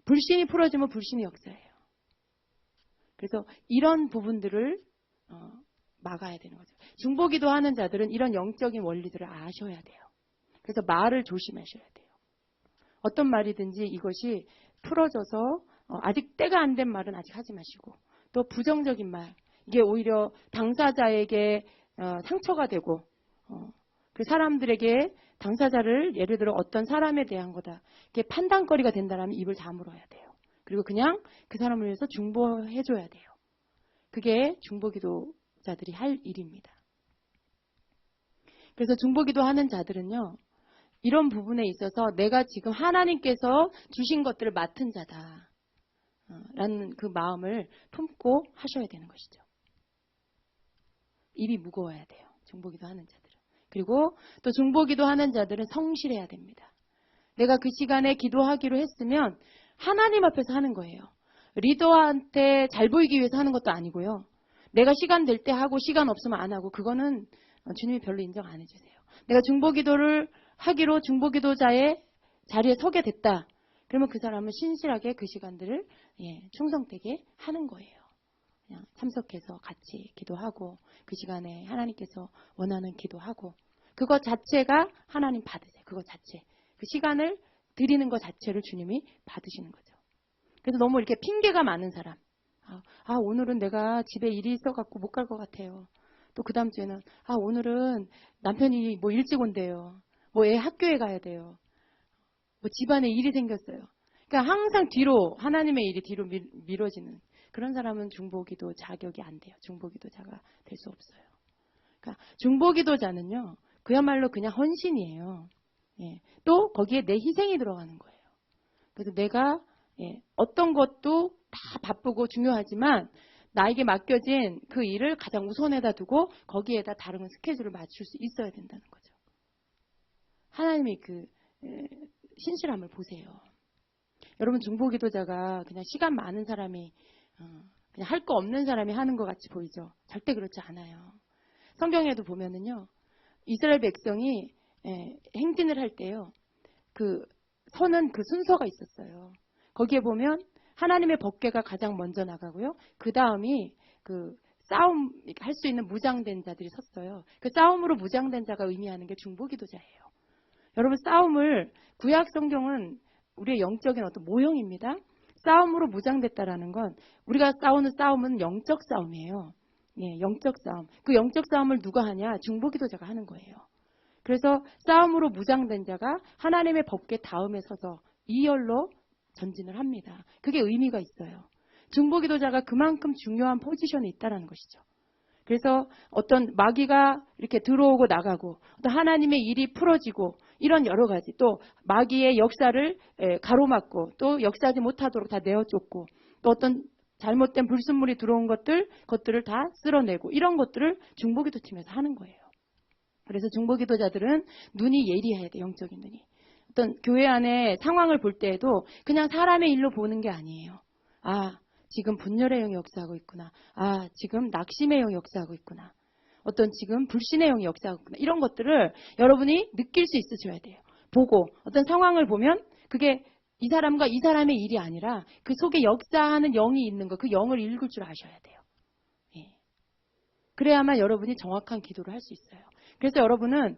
불신이 풀어지면 불신이 역사해요. 그래서 이런 부분들을 막아야 되는 거죠. 중보기도 하는 자들은 이런 영적인 원리들을 아셔야 돼요. 그래서 말을 조심하셔야 돼요. 어떤 말이든지 이것이 풀어져서 아직 때가 안 된 말은 아직 하지 마시고 또 부정적인 말 이게 오히려 당사자에게 상처가 되고 그 사람들에게 당사자를 예를 들어 어떤 사람에 대한 거다 이게 판단거리가 된다면 입을 다물어야 돼요. 그리고 그냥 그 사람을 위해서 중보해줘야 돼요. 그게 중보기도자들이 할 일입니다. 그래서 중보기도 하는 자들은요. 이런 부분에 있어서 내가 지금 하나님께서 주신 것들을 맡은 자다. 라는 그 마음을 품고 하셔야 되는 것이죠. 입이 무거워야 돼요. 중보기도 하는 자들은. 그리고 또 중보기도 하는 자들은 성실해야 됩니다. 내가 그 시간에 기도하기로 했으면 하나님 앞에서 하는 거예요. 리더한테 잘 보이기 위해서 하는 것도 아니고요. 내가 시간 될 때 하고 시간 없으면 안 하고 그거는 주님이 별로 인정 안 해주세요. 내가 중보기도를 하기로 중보기도자의 자리에 서게 됐다. 그러면 그 사람은 신실하게 그 시간들을 충성되게 하는 거예요. 그냥 참석해서 같이 기도하고 그 시간에 하나님께서 원하는 기도하고 그것 자체가 하나님 받으세요. 그것 자체. 그 시간을 드리는 것 자체를 주님이 받으시는 거죠. 그래서 너무 이렇게 핑계가 많은 사람. 오늘은 내가 집에 일이 있어갖고 못 갈 것 같아요. 또 그 다음 주에는 오늘은 남편이 뭐 일찍 온대요. 뭐 애 학교에 가야 돼요. 뭐 집안에 일이 생겼어요. 그러니까 항상 뒤로 하나님의 일이 뒤로 미뤄지는 그런 사람은 중보기도 자격이 안 돼요. 중보기도자가 될 수 없어요. 그러니까 중보기도자는요. 그야말로 그냥 헌신이에요. 예. 또 거기에 내 희생이 들어가는 거예요. 그래서 내가 어떤 것도 다 바쁘고 중요하지만 나에게 맡겨진 그 일을 가장 우선에다 두고 거기에다 다른 스케줄을 맞출 수 있어야 된다는 거죠. 하나님이 그 신실함을 보세요. 여러분 중보기도자가 그냥 시간 많은 사람이 그냥 할 거 없는 사람이 하는 것 같이 보이죠. 절대 그렇지 않아요. 성경에도 보면은요. 이스라엘 백성이 행진을 할 때요. 그 서는 그 순서가 있었어요. 거기에 보면 하나님의 법궤가 가장 먼저 나가고요. 그 다음이 그 싸움 할 수 있는 무장된 자들이 섰어요. 그 싸움으로 무장된 자가 의미하는 게 중보기도자예요. 여러분 싸움을 구약 성경은 우리의 영적인 어떤 모형입니다. 싸움으로 무장됐다라는 건 우리가 싸우는 싸움은 영적 싸움이에요. 예, 영적 싸움. 그 영적 싸움을 누가 하냐? 중보기도자가 하는 거예요. 그래서 싸움으로 무장된 자가 하나님의 법궤 다음에 서서 이열로 전진을 합니다. 그게 의미가 있어요. 중보기도자가 그만큼 중요한 포지션에 있다는 것이죠. 그래서 어떤 마귀가 이렇게 들어오고 나가고 또 하나님의 일이 풀어지고 이런 여러 가지 또 마귀의 역사를 가로막고 또 역사하지 못하도록 다 내어쫓고 또 어떤 잘못된 불순물이 들어온 것들을 다 쓸어내고 이런 것들을 중보기도팀에서 하는 거예요. 그래서 중보기도자들은 눈이 예리해야 돼, 영적인 눈이. 어떤 교회 안에 상황을 볼 때에도 그냥 사람의 일로 보는 게 아니에요. 아, 지금 분열의 영이 역사하고 있구나. 아, 지금 낙심의 영이 역사하고 있구나. 어떤 지금 불신의 영이 역사하고 있구나. 이런 것들을 여러분이 느낄 수 있으셔야 돼요. 보고 어떤 상황을 보면 그게 이 사람과 이 사람의 일이 아니라 그 속에 역사하는 영이 있는 거, 그 영을 읽을 줄 아셔야 돼요. 예. 그래야만 여러분이 정확한 기도를 할 수 있어요. 그래서 여러분은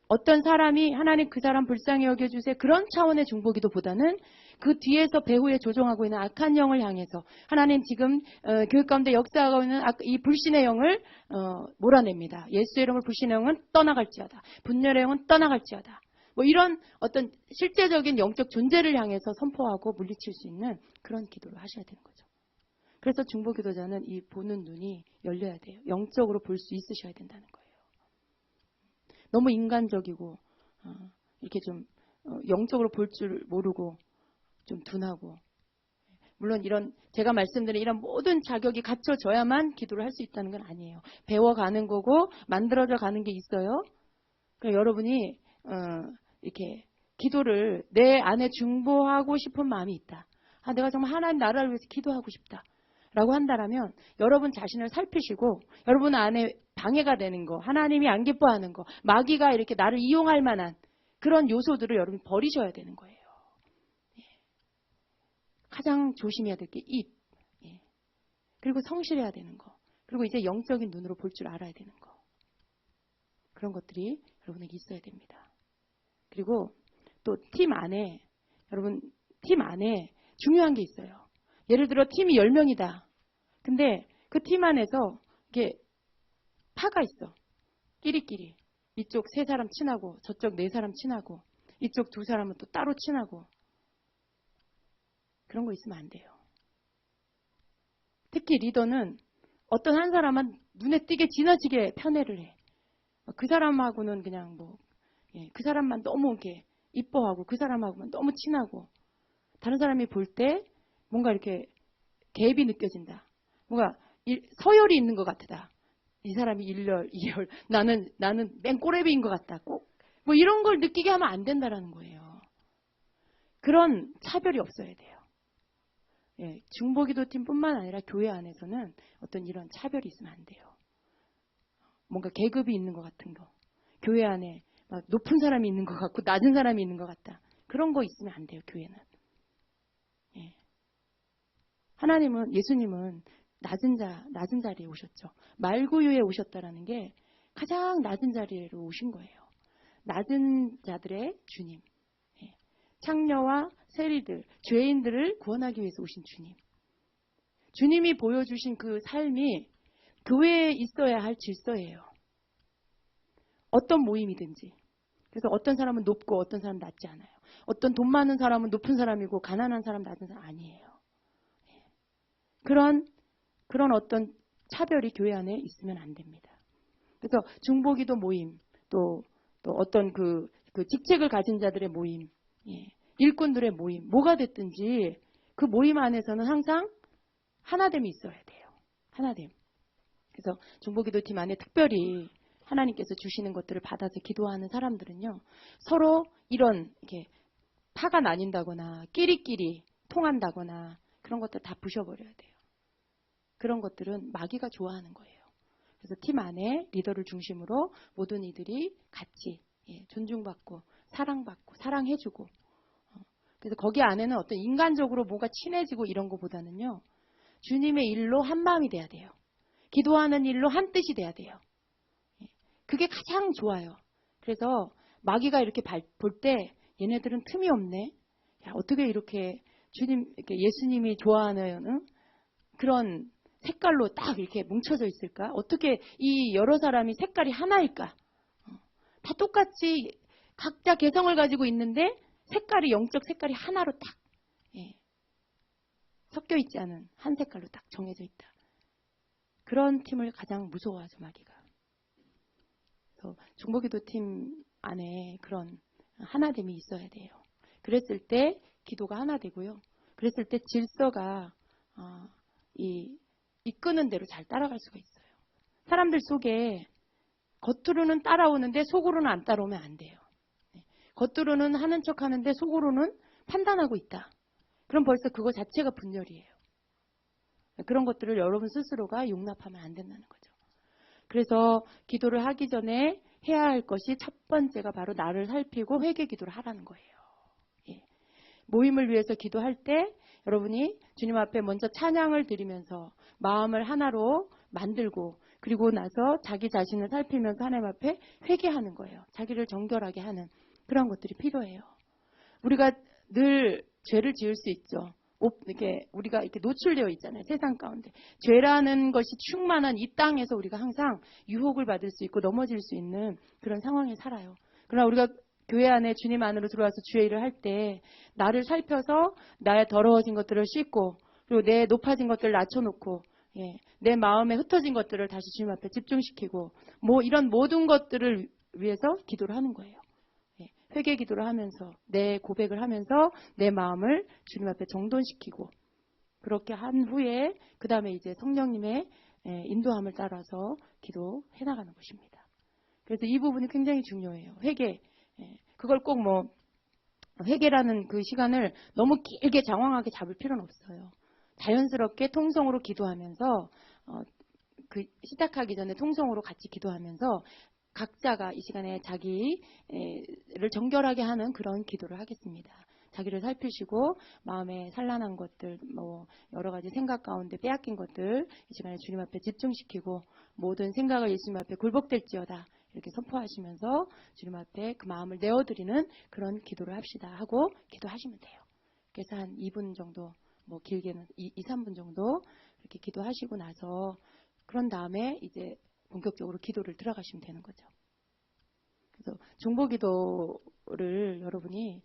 어떤 사람이 하나님 그 사람 불쌍히 여겨주세요. 그런 차원의 중보기도보다는 그 뒤에서 배후에 조종하고 있는 악한 영을 향해서 하나님 지금 교회 가운데 역사하고 있는 이 불신의 영을 몰아냅니다. 예수의 이름으로 불신의 영은 떠나갈지어다. 분열의 영은 떠나갈지어다. 뭐 이런 어떤 실제적인 영적 존재를 향해서 선포하고 물리칠 수 있는 그런 기도를 하셔야 되는 거죠. 그래서 중보기도자는 이 보는 눈이 열려야 돼요. 영적으로 볼 수 있으셔야 된다는 거예요. 너무 인간적이고 이렇게 좀 영적으로 볼 줄 모르고 좀 둔하고 물론 이런 제가 말씀드린 이런 모든 자격이 갖춰져야만 기도를 할 수 있다는 건 아니에요. 배워가는 거고 만들어져 가는 게 있어요. 그러니까 여러분이 이렇게 기도를 내 안에 중보하고 싶은 마음이 있다. 아, 내가 정말 하나님 나라를 위해서 기도하고 싶다. 라고 한다면 여러분 자신을 살피시고 여러분 안에 방해가 되는 거, 하나님이 안 기뻐하는 거, 마귀가 이렇게 나를 이용할 만한 그런 요소들을 여러분이 버리셔야 되는 거예요. 예. 가장 조심해야 될 게 입. 예. 그리고 성실해야 되는 거. 그리고 이제 영적인 눈으로 볼 줄 알아야 되는 거. 그런 것들이 여러분에게 있어야 됩니다. 그리고 또 팀 안에 여러분 팀 안에 중요한 게 있어요. 예를 들어 팀이 10명이다. 근데 그 팀 안에서 이게 파가 있어. 끼리끼리. 이쪽 3사람 친하고 저쪽 4사람 친하고 이쪽 2사람은 또 따로 친하고 그런 거 있으면 안 돼요. 특히 리더는 어떤 한 사람은 눈에 띄게 지나치게 편애를 해. 그 사람하고는 그냥 그 사람만 너무 이렇게 이뻐하고 그 사람하고만 너무 친하고 다른 사람이 볼 때 뭔가 이렇게 갭이 느껴진다. 뭔가 서열이 있는 것 같다. 이 사람이 1열, 2열, 나는 맨 꼬레비인 것 같다. 꼭 뭐 이런 걸 느끼게 하면 안 된다라는 거예요. 그런 차별이 없어야 돼요. 예, 중보기도팀뿐만 아니라 교회 안에서는 어떤 이런 차별이 있으면 안 돼요. 뭔가 계급이 있는 것 같은 거. 교회 안에 막 높은 사람이 있는 것 같고 낮은 사람이 있는 것 같다. 그런 거 있으면 안 돼요, 교회는. 예. 하나님은, 예수님은 낮은 자리에 오셨죠. 말구유에 오셨다라는 게 가장 낮은 자리로 오신 거예요. 낮은 자들의 주님. 예. 창녀와 세리들, 죄인들을 구원하기 위해서 오신 주님. 주님이 보여주신 그 삶이 교회에 있어야 할 질서예요. 어떤 모임이든지. 그래서 어떤 사람은 높고 어떤 사람은 낮지 않아요. 어떤 돈 많은 사람은 높은 사람이고 가난한 사람 낮은 사람 아니에요. 그런 어떤 차별이 교회 안에 있으면 안 됩니다. 그래서 중보기도 모임, 또 또 어떤 그 직책을 가진 자들의 모임, 일꾼들의 모임, 뭐가 됐든지 그 모임 안에서는 항상 하나됨이 있어야 돼요. 하나됨. 그래서 중보기도팀 안에 특별히 하나님께서 주시는 것들을 받아서 기도하는 사람들은요, 서로 이런 이렇게 파가 나뉜다거나 끼리끼리 통한다거나 그런 것들 다 부셔버려야 돼요. 그런 것들은 마귀가 좋아하는 거예요. 그래서 팀 안에 리더를 중심으로 모든 이들이 같이 존중받고 사랑받고 사랑해주고, 그래서 거기 안에는 어떤 인간적으로 뭔가 친해지고 이런 것보다는요, 주님의 일로 한 마음이 돼야 돼요. 기도하는 일로 한 뜻이 돼야 돼요. 그게 가장 좋아요. 그래서 마귀가 이렇게 볼 때 얘네들은 틈이 없네. 야, 어떻게 이렇게 예수님이 좋아하는 그런 색깔로 딱 이렇게 뭉쳐져 있을까? 어떻게 이 여러 사람이 색깔이 하나일까? 다 똑같이 각자 개성을 가지고 있는데 색깔이 영적 색깔이 하나로 딱 섞여 있지 않은 한 색깔로 딱 정해져 있다. 그런 팀을 가장 무서워하죠, 마귀가. 그래서 중보기도팀 안에 그런 하나됨이 있어야 돼요. 그랬을 때 기도가 하나 되고요. 그랬을 때 질서가 이끄는 대로 잘 따라갈 수가 있어요. 사람들 속에 겉으로는 따라오는데 속으로는 안 따라오면 안 돼요. 겉으로는 하는 척 하는데 속으로는 판단하고 있다. 그럼 벌써 그거 자체가 분열이에요. 그런 것들을 여러분 스스로가 용납하면 안 된다는 거죠. 그래서 기도를 하기 전에 해야 할 것이 첫 번째가 바로 나를 살피고 회개 기도를 하라는 거예요. 모임을 위해서 기도할 때 여러분이 주님 앞에 먼저 찬양을 드리면서 마음을 하나로 만들고, 그리고 나서 자기 자신을 살피면서 하나님 앞에 회개하는 거예요. 자기를 정결하게 하는 그런 것들이 필요해요. 우리가 늘 죄를 지을 수 있죠. 우리가 이렇게 노출되어 있잖아요. 세상 가운데. 죄라는 것이 충만한 이 땅에서 우리가 항상 유혹을 받을 수 있고 넘어질 수 있는 그런 상황에 살아요. 그러나 우리가 교회 안에 주님 안으로 들어와서 주의 일을 할 때 나를 살펴서 나의 더러워진 것들을 씻고, 그리고 내 높아진 것들을 낮춰놓고, 내 마음에 흩어진 것들을 다시 주님 앞에 집중시키고, 이런 모든 것들을 위해서 기도를 하는 거예요. 회개 기도를 하면서 내 고백을 하면서 내 마음을 주님 앞에 정돈시키고, 그렇게 한 후에 그 다음에 이제 성령님의 인도함을 따라서 기도해 나가는 것입니다. 그래서 이 부분이 굉장히 중요해요. 회개. 그걸 꼭 회개라는 그 시간을 너무 길게 장황하게 잡을 필요는 없어요. 자연스럽게 통성으로 기도하면서 시작하기 전에 통성으로 같이 기도하면서 각자가 이 시간에 자기를 정결하게 하는 그런 기도를 하겠습니다. 자기를 살피시고 마음에 산란한 것들, 여러 가지 생각 가운데 빼앗긴 것들 이 시간에 주님 앞에 집중시키고, 모든 생각을 예수님 앞에 굴복될지어다 이렇게 선포하시면서 주님 앞에 그 마음을 내어드리는 그런 기도를 합시다 하고 기도하시면 돼요. 그래서 한 2분 정도, 길게는 2, 3분 정도 이렇게 기도하시고 나서, 그런 다음에 이제 본격적으로 기도를 들어가시면 되는 거죠. 그래서 중보기도를 여러분이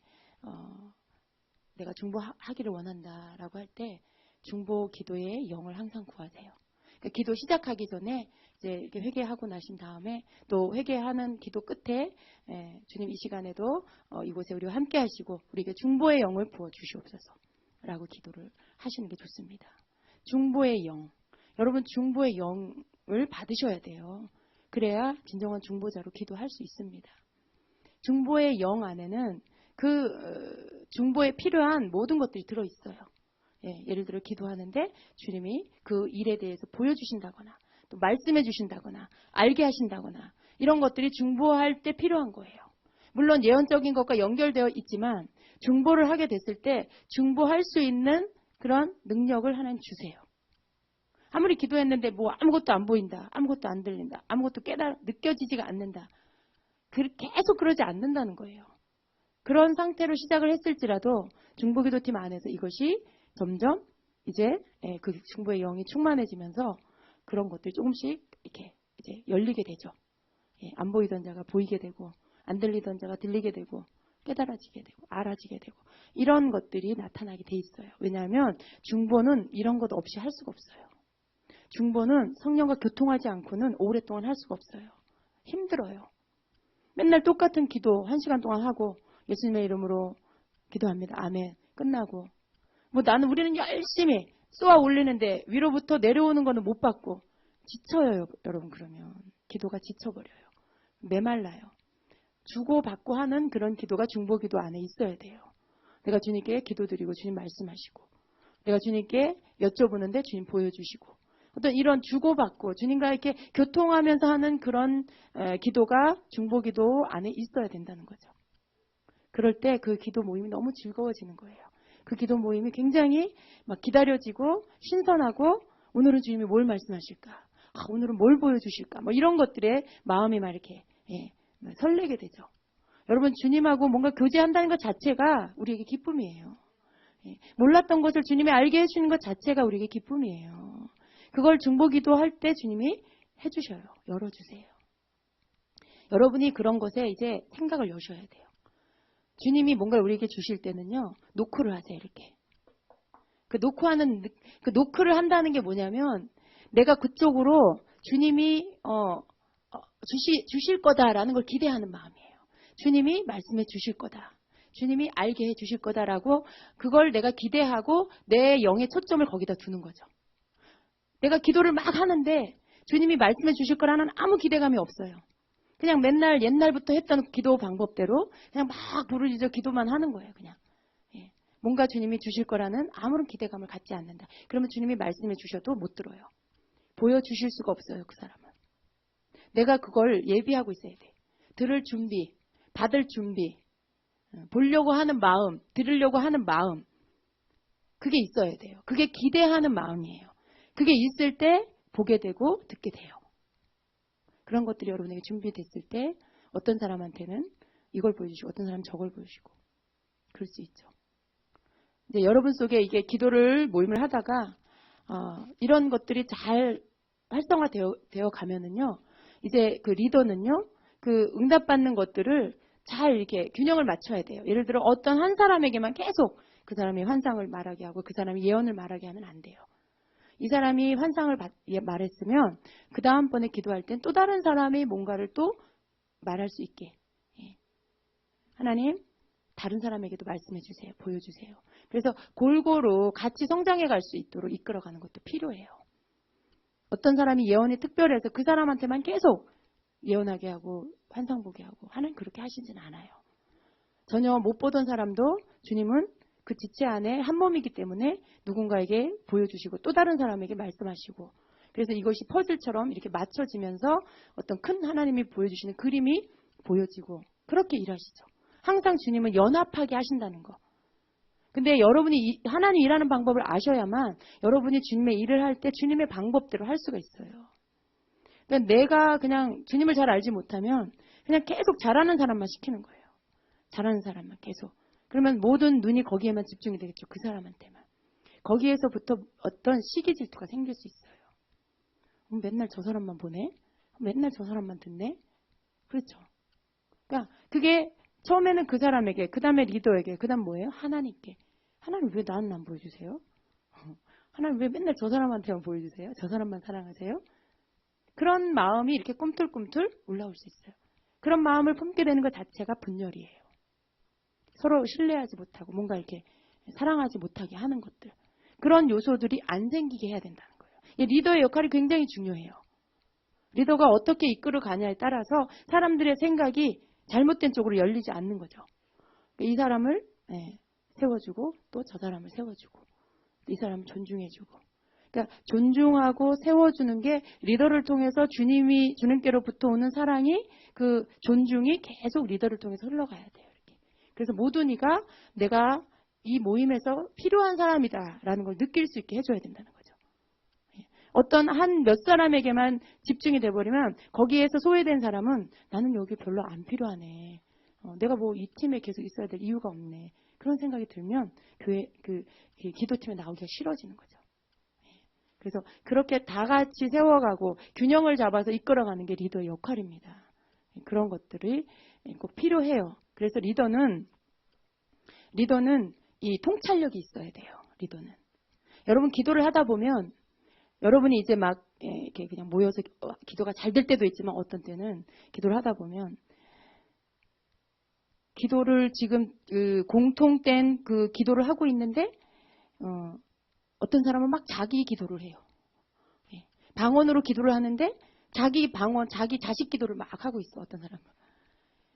내가 중보하기를 원한다라고 할 때 중보기도의 영을 항상 구하세요. 그러니까 기도 시작하기 전에 이제 이렇게 회개하고 나신 다음에, 또 회개하는 기도 끝에 주님 이 시간에도 이곳에 우리와 함께 하시고 우리에게 중보의 영을 부어 주시옵소서라고 기도를 하시는 게 좋습니다. 중보의 영. 여러분 중보의 영을 받으셔야 돼요. 그래야 진정한 중보자로 기도할 수 있습니다. 중보의 영 안에는 그 중보에 필요한 모든 것들이 들어있어요. 예를 들어 기도하는데 주님이 그 일에 대해서 보여주신다거나 또 말씀해 주신다거나 알게 하신다거나 이런 것들이 중보할 때 필요한 거예요. 물론 예언적인 것과 연결되어 있지만 중보를 하게 됐을 때 중보할 수 있는 그런 능력을 하나님 주세요. 아무리 기도했는데 아무것도 안 보인다, 아무것도 안 들린다, 아무것도 느껴지지가 않는다. 계속 그러지 않는다는 거예요. 그런 상태로 시작을 했을지라도 중보기도팀 안에서 이것이 점점 이제 그 중보의 영이 충만해지면서 그런 것들이 조금씩 이렇게 이제 열리게 되죠. 안 보이던 자가 보이게 되고, 안 들리던 자가 들리게 되고, 깨달아지게 되고, 알아지게 되고, 이런 것들이 나타나게 돼 있어요. 왜냐하면 중보는 이런 것 없이 할 수가 없어요. 중보는 성령과 교통하지 않고는 오랫동안 할 수가 없어요. 힘들어요. 맨날 똑같은 기도 1시간 동안 하고 예수님의 이름으로 기도합니다. 아멘. 끝나고. 우리는 열심히 쏘아 올리는데 위로부터 내려오는 거는 못 받고 지쳐요, 여러분. 그러면 기도가 지쳐버려요. 메말라요. 주고받고 하는 그런 기도가 중보기도 안에 있어야 돼요. 내가 주님께 기도드리고 주님 말씀하시고, 내가 주님께 여쭤보는데 주님 보여주시고, 어떤 이런 주고받고 주님과 이렇게 교통하면서 하는 그런 기도가 중보기도 안에 있어야 된다는 거죠. 그럴 때 그 기도 모임이 너무 즐거워지는 거예요. 그 기도 모임이 굉장히 막 기다려지고 신선하고, 오늘은 주님이 뭘 말씀하실까? 오늘은 뭘 보여주실까? 이런 것들에 마음이 막 이렇게 설레게 되죠. 여러분, 주님하고 뭔가 교제한다는 것 자체가 우리에게 기쁨이에요. 몰랐던 것을 주님이 알게 해주는 것 자체가 우리에게 기쁨이에요. 그걸 중보기도 할 때 주님이 해주셔요. 열어주세요. 여러분이 그런 것에 이제 생각을 여셔야 돼요. 주님이 뭔가를 우리에게 주실 때는요, 노크를 하세요. 이렇게. 그 노크를 한다는 게 뭐냐면, 내가 그쪽으로 주님이 주실 거다라는 걸 기대하는 마음이에요. 주님이 말씀해 주실 거다. 주님이 알게 해 주실 거다라고, 그걸 내가 기대하고 내 영의 초점을 거기다 두는 거죠. 내가 기도를 막 하는데 주님이 말씀해 주실 거라는 아무 기대감이 없어요. 그냥 맨날 옛날부터 했던 기도 방법대로 그냥 막 부르짖어 기도만 하는 거예요. 그냥. 뭔가 주님이 주실 거라는 아무런 기대감을 갖지 않는다. 그러면 주님이 말씀해 주셔도 못 들어요. 보여주실 수가 없어요. 그 사람은. 내가 그걸 예비하고 있어야 돼. 들을 준비, 받을 준비, 보려고 하는 마음, 들으려고 하는 마음, 그게 있어야 돼요. 그게 기대하는 마음이에요. 그게 있을 때 보게 되고 듣게 돼요. 그런 것들이 여러분에게 준비됐을 때 어떤 사람한테는 이걸 보여주시고 어떤 사람은 저걸 보여주시고 그럴 수 있죠. 이제 여러분 속에 이게 기도를 모임을 하다가 이런 것들이 잘 활성화되어 가면은요, 이제 그 리더는요, 그 응답받는 것들을 잘 이렇게 균형을 맞춰야 돼요. 예를 들어 어떤 한 사람에게만 계속 그 사람이 환상을 말하게 하고 그 사람이 예언을 말하게 하면 안 돼요. 이 사람이 환상을 말했으면 그 다음번에 기도할 땐 또 다른 사람이 뭔가를 또 말할 수 있게. 하나님, 다른 사람에게도 말씀해 주세요. 보여주세요. 그래서 골고루 같이 성장해 갈 수 있도록 이끌어가는 것도 필요해요. 어떤 사람이 예언이 특별해서 그 사람한테만 계속 예언하게 하고 환상 보게 하고 하나님 그렇게 하시진 않아요. 전혀 못 보던 사람도 주님은 그 지체 안에 한 몸이기 때문에 누군가에게 보여주시고 또 다른 사람에게 말씀하시고, 그래서 이것이 퍼즐처럼 이렇게 맞춰지면서 어떤 큰 하나님이 보여주시는 그림이 보여지고 그렇게 일하시죠. 항상 주님은 연합하게 하신다는 거. 근데 여러분이 하나님 일하는 방법을 아셔야만 여러분이 주님의 일을 할 때 주님의 방법대로 할 수가 있어요. 그러니까 내가 그냥 주님을 잘 알지 못하면 그냥 계속 잘하는 사람만 시키는 거예요. 잘하는 사람만 계속. 그러면 모든 눈이 거기에만 집중이 되겠죠. 그 사람한테만. 거기에서부터 어떤 시기 질투가 생길 수 있어요. 맨날 저 사람만 보네? 맨날 저 사람만 듣네? 그렇죠. 그러니까 그게 처음에는 그 사람에게, 그 다음에 리더에게, 그 다음 뭐예요? 하나님께. 하나님 왜 나는 안 보여주세요? 하나님 왜 맨날 저 사람한테만 보여주세요? 저 사람만 사랑하세요? 그런 마음이 이렇게 꿈틀꿈틀 올라올 수 있어요. 그런 마음을 품게 되는 것 자체가 분열이에요. 서로 신뢰하지 못하고 뭔가 이렇게 사랑하지 못하게 하는 것들. 그런 요소들이 안 생기게 해야 된다는 거예요. 이 리더의 역할이 굉장히 중요해요. 리더가 어떻게 이끌어 가냐에 따라서 사람들의 생각이 잘못된 쪽으로 열리지 않는 거죠. 이 사람을 세워주고 또 저 사람을 세워주고 이 사람을 존중해주고, 그러니까 존중하고 세워주는 게 리더를 통해서 주님께로부터 오는 사랑이, 그 존중이 계속 리더를 통해서 흘러가야 돼요. 이렇게. 그래서 모든 이가 내가 이 모임에서 필요한 사람이다라는 걸 느낄 수 있게 해줘야 된다는 거죠. 어떤 한 몇 사람에게만 집중이 돼버리면 거기에서 소외된 사람은 나는 여기 별로 안 필요하네. 내가 뭐 이 팀에 계속 있어야 될 이유가 없네. 그런 생각이 들면 교회 기도팀에 나오기가 싫어지는 거죠. 그래서 그렇게 다 같이 세워가고 균형을 잡아서 이끌어가는 게 리더의 역할입니다. 그런 것들이 꼭 필요해요. 그래서 리더는 이 통찰력이 있어야 돼요. 리더는. 여러분 기도를 하다 보면 여러분이 이제 막 이렇게 그냥 모여서 기도가 잘 될 때도 있지만 어떤 때는 기도를 하다 보면 기도를 지금 공통된 그 기도를 하고 있는데 어떤 사람은 막 자기 기도를 해요. 예. 방언으로 기도를 하는데 자기 방언, 자기 자식 기도를 막 하고 있어, 어떤 사람은.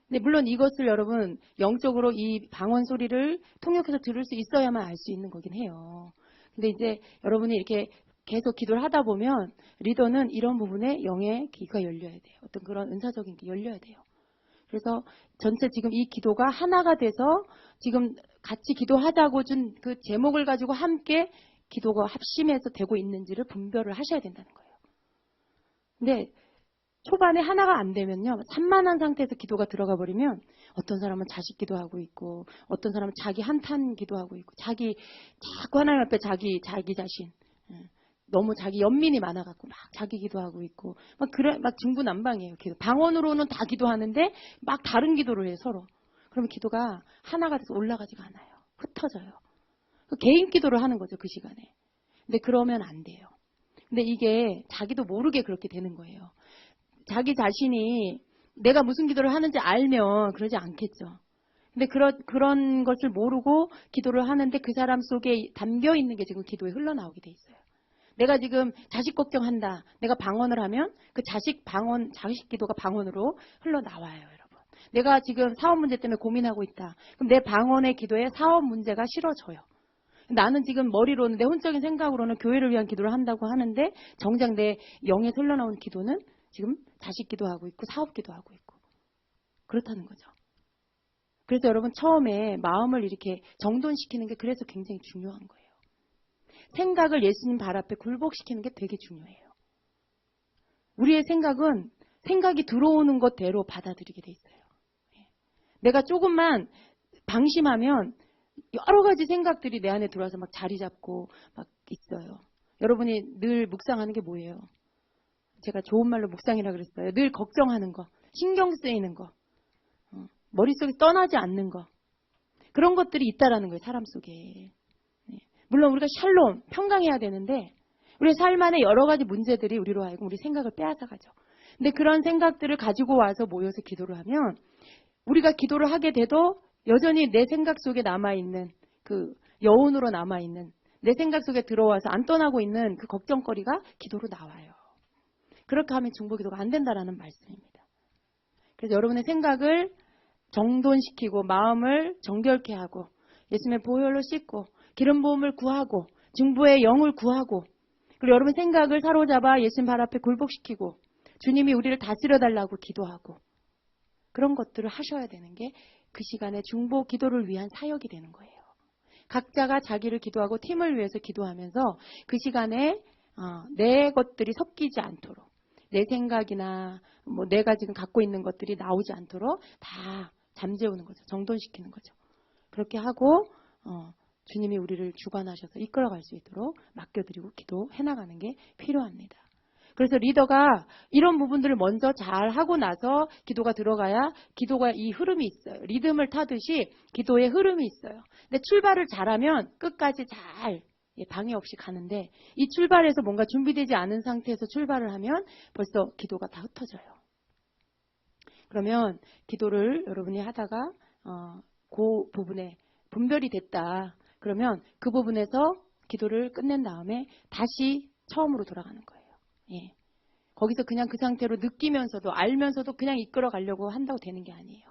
근데 물론 이것을 여러분 영적으로 이 방언 소리를 통역해서 들을 수 있어야만 알 수 있는 거긴 해요. 근데 이제 여러분이 이렇게 계속 기도를 하다 보면 리더는 이런 부분에 영의 귀가 열려야 돼요. 어떤 그런 은사적인 게 열려야 돼요. 그래서 전체 지금 이 기도가 하나가 돼서 지금 같이 기도하자고 준 그 제목을 가지고 함께 기도가 합심해서 되고 있는지를 분별을 하셔야 된다는 거예요. 근데 초반에 하나가 안 되면요, 산만한 상태에서 기도가 들어가 버리면 어떤 사람은 자식 기도하고 있고 어떤 사람은 자기 한탄 기도하고 있고 자기 자꾸 하나님 앞에 자기 자신 너무 자기 연민이 많아갖고 막 자기 기도하고 있고 막 그래 막 중구난방이에요. 기도 방언으로는 다 기도하는데 막 다른 기도를 해요 서로. 그러면 기도가 하나가 돼서 올라가지가 않아요. 흩어져요. 개인 기도를 하는 거죠 그 시간에. 근데 그러면 안 돼요. 근데 이게 자기도 모르게 그렇게 되는 거예요. 자기 자신이 내가 무슨 기도를 하는지 알면 그러지 않겠죠. 근데 그런 것을 모르고 기도를 하는데 그 사람 속에 담겨 있는 게 지금 기도에 흘러나오게 돼 있어요. 내가 지금 자식 걱정한다. 내가 방언을 하면 그 자식 기도가 방언으로 흘러나와요, 여러분. 내가 지금 사업 문제 때문에 고민하고 있다. 그럼 내 방언의 기도에 사업 문제가 실어져요. 나는 지금 머리로는 내 혼적인 생각으로는 교회를 위한 기도를 한다고 하는데 정작 내 영에 흘러나온 기도는 지금 자식 기도하고 있고 사업 기도하고 있고 그렇다는 거죠. 그래서 여러분 처음에 마음을 이렇게 정돈시키는 게 그래서 굉장히 중요한 거예요. 생각을 예수님 발 앞에 굴복시키는 게 되게 중요해요. 우리의 생각은 생각이 들어오는 것대로 받아들이게 돼 있어요. 내가 조금만 방심하면 여러 가지 생각들이 내 안에 들어와서 막 자리 잡고 막 있어요. 여러분이 늘 묵상하는 게 뭐예요? 제가 좋은 말로 묵상이라 그랬어요. 늘 걱정하는 거, 신경 쓰이는 거, 머릿속에 떠나지 않는 거. 그런 것들이 있다라는 거예요, 사람 속에. 물론 우리가 샬롬, 평강해야 되는데 우리의 삶 안에 여러 가지 문제들이 우리로 하여금 우리 생각을 빼앗아가죠. 근데 그런 생각들을 가지고 와서 모여서 기도를 하면 우리가 기도를 하게 돼도 여전히 내 생각 속에 남아있는 그 여운으로 남아있는 내 생각 속에 들어와서 안 떠나고 있는 그 걱정거리가 기도로 나와요. 그렇게 하면 중보기도가 안 된다라는 말씀입니다. 그래서 여러분의 생각을 정돈시키고 마음을 정결케 하고 예수님의 보혈로 씻고 기름 부음을 구하고 중보의 영을 구하고 그리고 여러분 생각을 사로잡아 예수님 발 앞에 굴복시키고 주님이 우리를 다스려 달라고 기도하고 그런 것들을 하셔야 되는 게 그 시간에 중보 기도를 위한 사역이 되는 거예요. 각자가 자기를 기도하고 팀을 위해서 기도하면서 그 시간에 내 것들이 섞이지 않도록 내 생각이나 뭐 내가 지금 갖고 있는 것들이 나오지 않도록 다 잠재우는 거죠. 정돈시키는 거죠. 그렇게 하고 주님이 우리를 주관하셔서 이끌어갈 수 있도록 맡겨드리고 기도해 나가는 게 필요합니다. 그래서 리더가 이런 부분들을 먼저 잘 하고 나서 기도가 들어가야 기도가 이 흐름이 있어요. 리듬을 타듯이 기도의 흐름이 있어요. 근데 출발을 잘하면 끝까지 잘 방해 없이 가는데 이 출발에서 뭔가 준비되지 않은 상태에서 출발을 하면 벌써 기도가 다 흩어져요. 그러면 기도를 여러분이 하다가 그 부분에 분별이 됐다. 그러면 그 부분에서 기도를 끝낸 다음에 다시 처음으로 돌아가는 거예요. 예. 거기서 그냥 그 상태로 느끼면서도 알면서도 그냥 이끌어 가려고 한다고 되는 게 아니에요.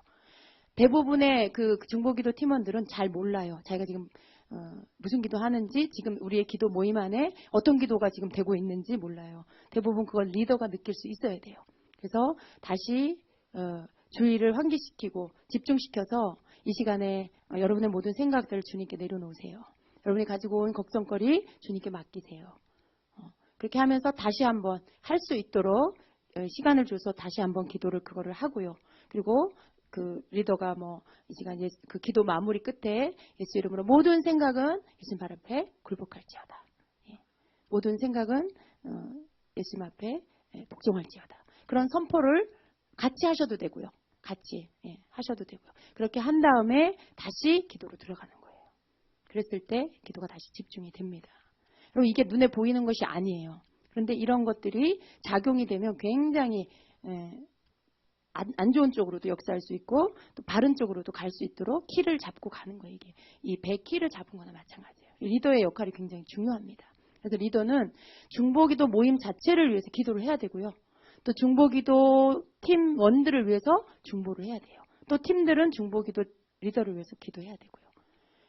대부분의 그 중보기도 팀원들은 잘 몰라요. 자기가 지금 무슨 기도 하는지 지금 우리의 기도 모임 안에 어떤 기도가 지금 되고 있는지 몰라요. 대부분 그걸 리더가 느낄 수 있어야 돼요. 그래서 다시 주의를 환기시키고 집중시켜서 이 시간에 여러분의 모든 생각들을 주님께 내려놓으세요. 여러분이 가지고 온 걱정거리 주님께 맡기세요. 그렇게 하면서 다시 한번 할 수 있도록 시간을 줘서 다시 한번 기도를 그거를 하고요. 그리고 그 리더가 뭐 이 시간 그 기도 마무리 끝에 예수 이름으로 모든 생각은 예수님 발 앞에 굴복할지어다. 예. 모든 생각은 예수님 앞에 복종할지어다. 그런 선포를 같이 하셔도 되고요. 같이 하셔도 되고요. 그렇게 한 다음에 다시 기도로 들어가는 거예요. 그랬을 때 기도가 다시 집중이 됩니다. 그리고 이게 눈에 보이는 것이 아니에요. 그런데 이런 것들이 작용이 되면 굉장히 안 좋은 쪽으로도 역사할 수 있고 또 바른 쪽으로도 갈 수 있도록 키를 잡고 가는 거예요. 이게 이 배 키를 잡은 거나 마찬가지예요. 리더의 역할이 굉장히 중요합니다. 그래서 리더는 중보기도 모임 자체를 위해서 기도를 해야 되고요. 또 중보기도 팀원들을 위해서 중보를 해야 돼요. 또 팀들은 중보기도 리더를 위해서 기도해야 되고요.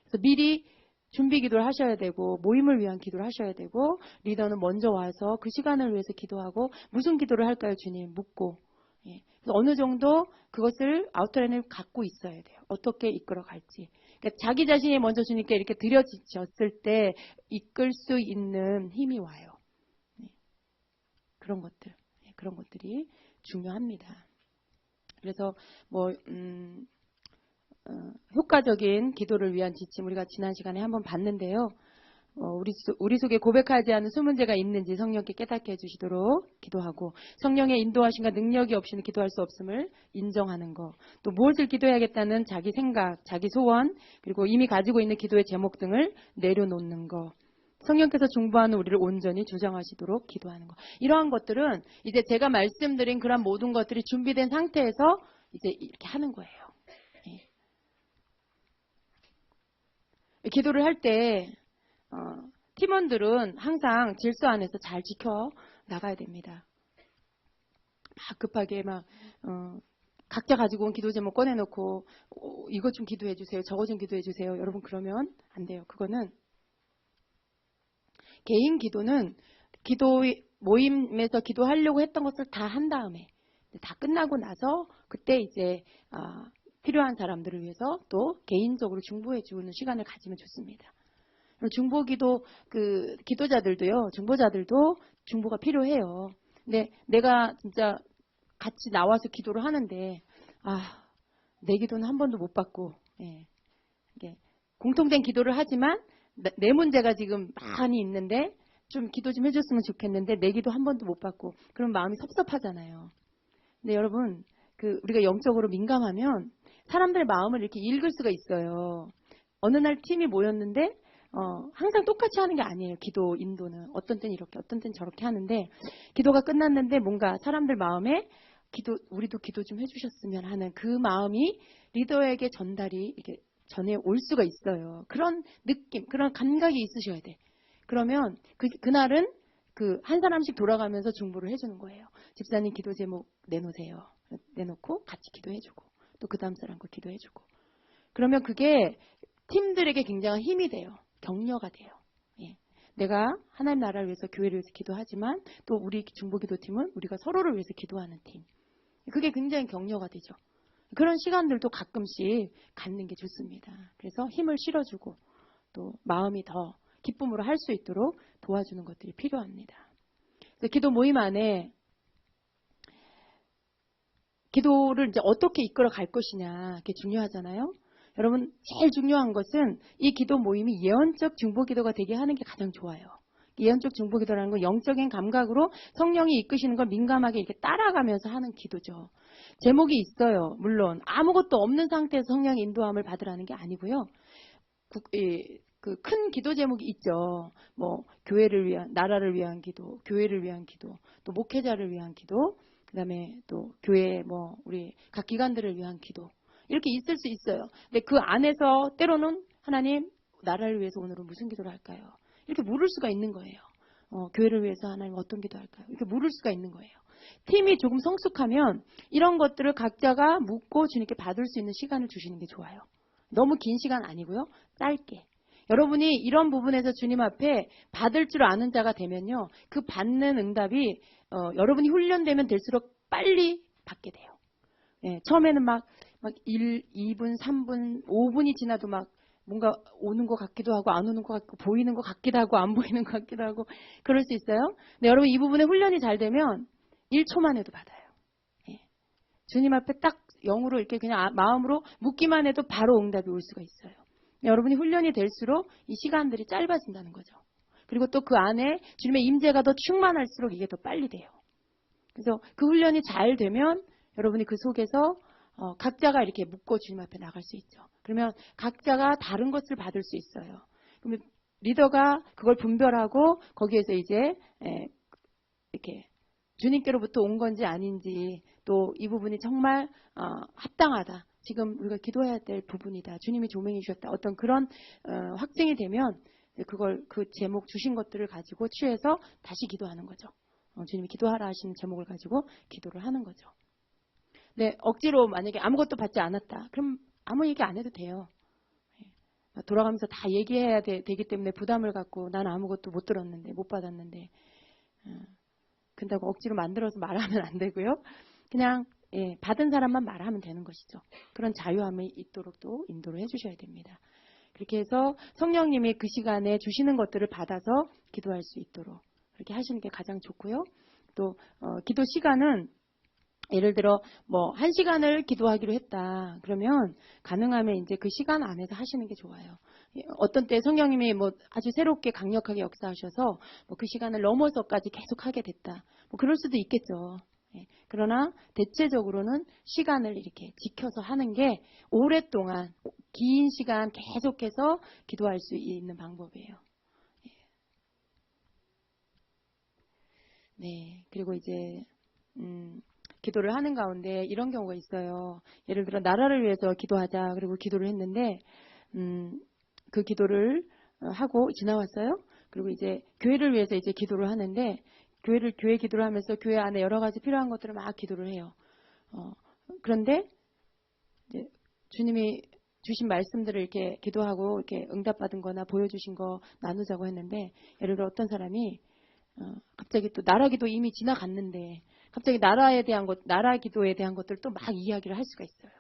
그래서 미리 준비 기도를 하셔야 되고 모임을 위한 기도를 하셔야 되고 리더는 먼저 와서 그 시간을 위해서 기도하고 무슨 기도를 할까요, 주님? 묻고 예. 그래서 어느 정도 그것을 아우트라인을 갖고 있어야 돼요. 어떻게 이끌어 갈지. 그러니까 자기 자신이 먼저 주님께 이렇게 드려졌을 때 이끌 수 있는 힘이 와요. 예. 그런 것들, 예. 그런 것들이 중요합니다. 그래서 뭐 효과적인 기도를 위한 지침 우리가 지난 시간에 한번 봤는데요. 우리 속에 고백하지 않은 수문제가 있는지 성령께 깨닫게 해주시도록 기도하고 성령의 인도하심과 능력이 없이는 기도할 수 없음을 인정하는 것, 또 무엇을 기도해야겠다는 자기 생각, 자기 소원, 그리고 이미 가지고 있는 기도의 제목 등을 내려놓는 것, 성령께서 중보하는 우리를 온전히 주장하시도록 기도하는 것. 이러한 것들은 이제 제가 말씀드린 그런 모든 것들이 준비된 상태에서 이제 이렇게 하는 거예요. 기도를 할 때 팀원들은 항상 질서 안에서 잘 지켜 나가야 됩니다. 막 급하게 각자 가지고 온 기도 제목 꺼내놓고 이것 좀 기도해 주세요. 저것 좀 기도해 주세요. 여러분 그러면 안 돼요. 그거는 개인 기도는 기도 모임에서 기도하려고 했던 것을 다 한 다음에 다 끝나고 나서 그때 이제 필요한 사람들을 위해서 또 개인적으로 중보해 주는 시간을 가지면 좋습니다. 중보기도 기도자들도요. 중보자들도 중보가 필요해요. 근데 내가 진짜 같이 나와서 기도를 하는데 내 기도는 한 번도 못 받고 이게 공통된 기도를 하지만 내 문제가 지금 많이 있는데 좀 기도 좀 해줬으면 좋겠는데 내 기도 한 번도 못 받고 그럼 마음이 섭섭하잖아요. 근데 여러분 우리가 영적으로 민감하면 사람들의 마음을 이렇게 읽을 수가 있어요. 어느 날 팀이 모였는데 항상 똑같이 하는 게 아니에요. 기도 인도는 어떤 때는 이렇게 어떤 때는 저렇게 하는데 기도가 끝났는데 뭔가 사람들 마음에 우리도 기도 좀 해주셨으면 하는 그 마음이 리더에게 전달이 이렇게 전해 올 수가 있어요. 그런 느낌, 그런 감각이 있으셔야 돼. 그러면 그날은 한 사람씩 돌아가면서 중보를 해주는 거예요. 집사님 기도 제목 내놓으세요. 내놓고 같이 기도해주고 또 그 다음 사람과 기도해주고 그러면 그게 팀들에게 굉장한 힘이 돼요. 격려가 돼요. 예. 내가 하나님 나라를 위해서 교회를 위해서 기도하지만 또 우리 중보기도팀은 우리가 서로를 위해서 기도하는 팀. 그게 굉장히 격려가 되죠. 그런 시간들도 가끔씩 갖는 게 좋습니다. 그래서 힘을 실어주고 또 마음이 더 기쁨으로 할 수 있도록 도와주는 것들이 필요합니다. 그래서 기도 모임 안에 기도를 이제 어떻게 이끌어 갈 것이냐 그게 중요하잖아요. 여러분 제일 중요한 것은 이 기도 모임이 예언적 중보기도가 되게 하는 게 가장 좋아요. 예언적 중보기도라는 건 영적인 감각으로 성령이 이끄시는 걸 민감하게 이렇게 따라가면서 하는 기도죠. 제목이 있어요. 물론 아무것도 없는 상태에서 성령의 인도함을 받으라는 게 아니고요. 큰 기도 제목이 있죠. 뭐 교회를 위한, 나라를 위한 기도, 교회를 위한 기도, 또 목회자를 위한 기도, 그다음에 또 교회 우리 각 기관들을 위한 기도. 이렇게 있을 수 있어요. 근데 그 안에서 때로는 하나님 나라를 위해서 오늘은 무슨 기도를 할까요? 이렇게 물을 수가 있는 거예요. 교회를 위해서 하나님 어떤 기도 할까요? 이렇게 물을 수가 있는 거예요. 팀이 조금 성숙하면 이런 것들을 각자가 묻고 주님께 받을 수 있는 시간을 주시는 게 좋아요. 너무 긴 시간 아니고요. 짧게. 여러분이 이런 부분에서 주님 앞에 받을 줄 아는 자가 되면요. 그 받는 응답이 여러분이 훈련되면 될수록 빨리 받게 돼요. 예, 처음에는 막 1, 2분, 3분, 5분이 지나도 막 뭔가 오는 것 같기도 하고 안 오는 것 같고 보이는 것 같기도 하고 안 보이는 것 같기도 하고 그럴 수 있어요. 근데 여러분 이 부분에 훈련이 잘 되면 1초만 해도 받아요. 예. 주님 앞에 딱 영으로 이렇게 그냥 마음으로 묻기만 해도 바로 응답이 올 수가 있어요. 여러분이 훈련이 될수록 이 시간들이 짧아진다는 거죠. 그리고 또 그 안에 주님의 임재가 더 충만할수록 이게 더 빨리 돼요. 그래서 그 훈련이 잘 되면 여러분이 그 속에서 각자가 이렇게 묻고 주님 앞에 나갈 수 있죠. 그러면 각자가 다른 것을 받을 수 있어요. 그러면 리더가 그걸 분별하고 거기에서 이제 이렇게 주님께로부터 온 건지 아닌지 또 이 부분이 정말 합당하다. 지금 우리가 기도해야 될 부분이다. 주님이 조명해 주셨다. 어떤 그런 확증이 되면 그걸 그 제목 주신 것들을 가지고 취해서 다시 기도하는 거죠. 주님이 기도하라 하시는 제목을 가지고 기도를 하는 거죠. 네, 억지로 만약에 아무것도 받지 않았다. 그럼 아무 얘기 안 해도 돼요. 돌아가면서 다 얘기해야 되기 때문에 부담을 갖고 난 아무것도 못 들었는데 못 받았는데 근다고 억지로 만들어서 말하면 안 되고요. 그냥 받은 사람만 말하면 되는 것이죠. 그런 자유함이 있도록 또 인도를 해주셔야 됩니다. 그렇게 해서 성령님이 그 시간에 주시는 것들을 받아서 기도할 수 있도록 그렇게 하시는 게 가장 좋고요. 또 기도 시간은 예를 들어 뭐 1시간을 기도하기로 했다. 그러면 가능하면 이제 그 시간 안에서 하시는 게 좋아요. 어떤 때 성령님이 뭐 아주 새롭게 강력하게 역사하셔서 뭐 그 시간을 넘어서까지 계속 하게 됐다. 뭐 그럴 수도 있겠죠. 그러나 대체적으로는 시간을 이렇게 지켜서 하는 게 오랫동안 긴 시간 계속해서 기도할 수 있는 방법이에요. 네, 그리고 이제 기도를 하는 가운데 이런 경우가 있어요. 예를 들어 나라를 위해서 기도하자 그리고 기도를 했는데 그 기도를 하고 지나왔어요. 그리고 이제 교회를 위해서 이제 기도를 하는데 교회 기도를 하면서 교회 안에 여러 가지 필요한 것들을 막 기도를 해요. 그런데 이제 주님이 주신 말씀들을 이렇게 기도하고 이렇게 응답받은 거나 보여주신 거 나누자고 했는데 예를 들어 어떤 사람이 갑자기 또 나라 기도 이미 지나갔는데 갑자기 나라에 대한 것, 나라 기도에 대한 것들을 또 막 이야기를 할 수가 있어요.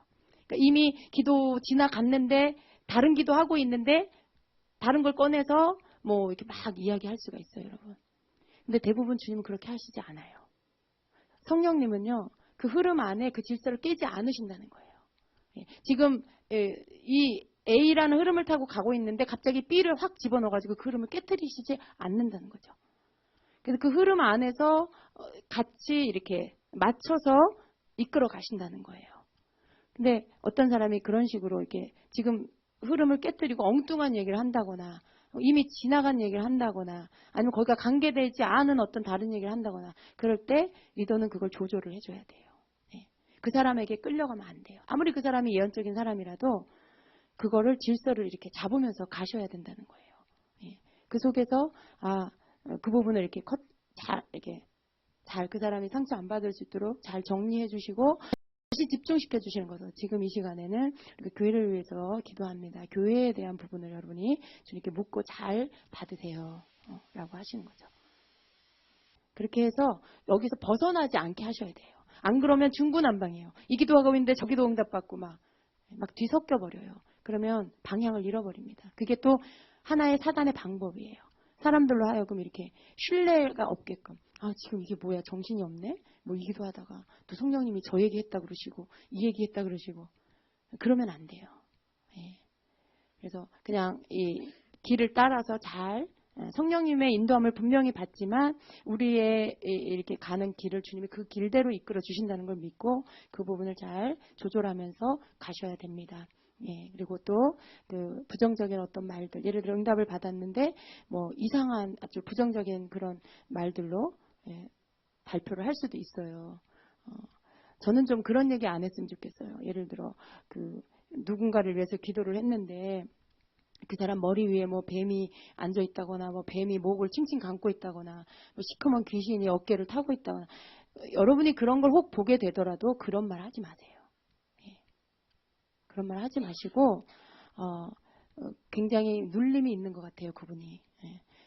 그러니까 이미 기도 지나갔는데 다른 기도 하고 있는데 다른 걸 꺼내서 뭐 이렇게 막 이야기할 수가 있어요, 여러분. 근데 대부분 주님은 그렇게 하시지 않아요. 성령님은요, 그 흐름 안에 그 질서를 깨지 않으신다는 거예요. 지금 이 A라는 흐름을 타고 가고 있는데 갑자기 B를 확 집어넣어가지고 그 흐름을 깨뜨리시지 않는다는 거죠. 그래서 그 흐름 안에서 같이 이렇게 맞춰서 이끌어 가신다는 거예요. 근데 어떤 사람이 그런 식으로 이렇게 지금 흐름을 깨뜨리고 엉뚱한 얘기를 한다거나 이미 지나간 얘기를 한다거나 아니면 거기가 관계되지 않은 어떤 다른 얘기를 한다거나 그럴 때 리더는 그걸 조절을 해줘야 돼요. 그 사람에게 끌려가면 안 돼요. 아무리 그 사람이 예언적인 사람이라도 그거를 질서를 이렇게 잡으면서 가셔야 된다는 거예요. 그 속에서 그 부분을 이렇게 잘 그 사람이 상처 안 받을 수 있도록 잘 정리해 주시고 다시 집중시켜 주시는 거죠. 지금 이 시간에는 교회를 위해서 기도합니다. 교회에 대한 부분을 여러분이 주님께 묻고 잘 받으세요. 라고 하시는 거죠. 그렇게 해서 여기서 벗어나지 않게 하셔야 돼요. 안 그러면 중구난방이에요. 이 기도하고 있는데 저 기도 응답받고 막 뒤섞여 버려요. 그러면 방향을 잃어버립니다. 그게 또 하나의 사단의 방법이에요. 사람들로 하여금 이렇게 신뢰가 없게끔 지금 이게 뭐야 정신이 없네 뭐 이 기도하다가 또 성령님이 저 얘기했다 그러시고 이 얘기했다 그러시고 그러면 안 돼요. 그래서 그냥 이 길을 따라서 잘 성령님의 인도함을 분명히 받지만 우리의 이렇게 가는 길을 주님이 그 길대로 이끌어 주신다는 걸 믿고 그 부분을 잘 조절하면서 가셔야 됩니다. 그리고 또 그 부정적인 어떤 말들, 예를 들어 응답을 받았는데 뭐 이상한 아주 부정적인 그런 말들로 발표를 할 수도 있어요. 저는 좀 그런 얘기 안 했으면 좋겠어요. 예를 들어 그 누군가를 위해서 기도를 했는데 그 사람 머리 위에 뭐 뱀이 앉아 있다거나 뭐 뱀이 목을 칭칭 감고 있다거나 뭐 시커먼 귀신이 어깨를 타고 있다거나 여러분이 그런 걸 혹 보게 되더라도 그런 말 하지 마세요. 그런 말 하지 마시고 굉장히 눌림이 있는 것 같아요. 그분이.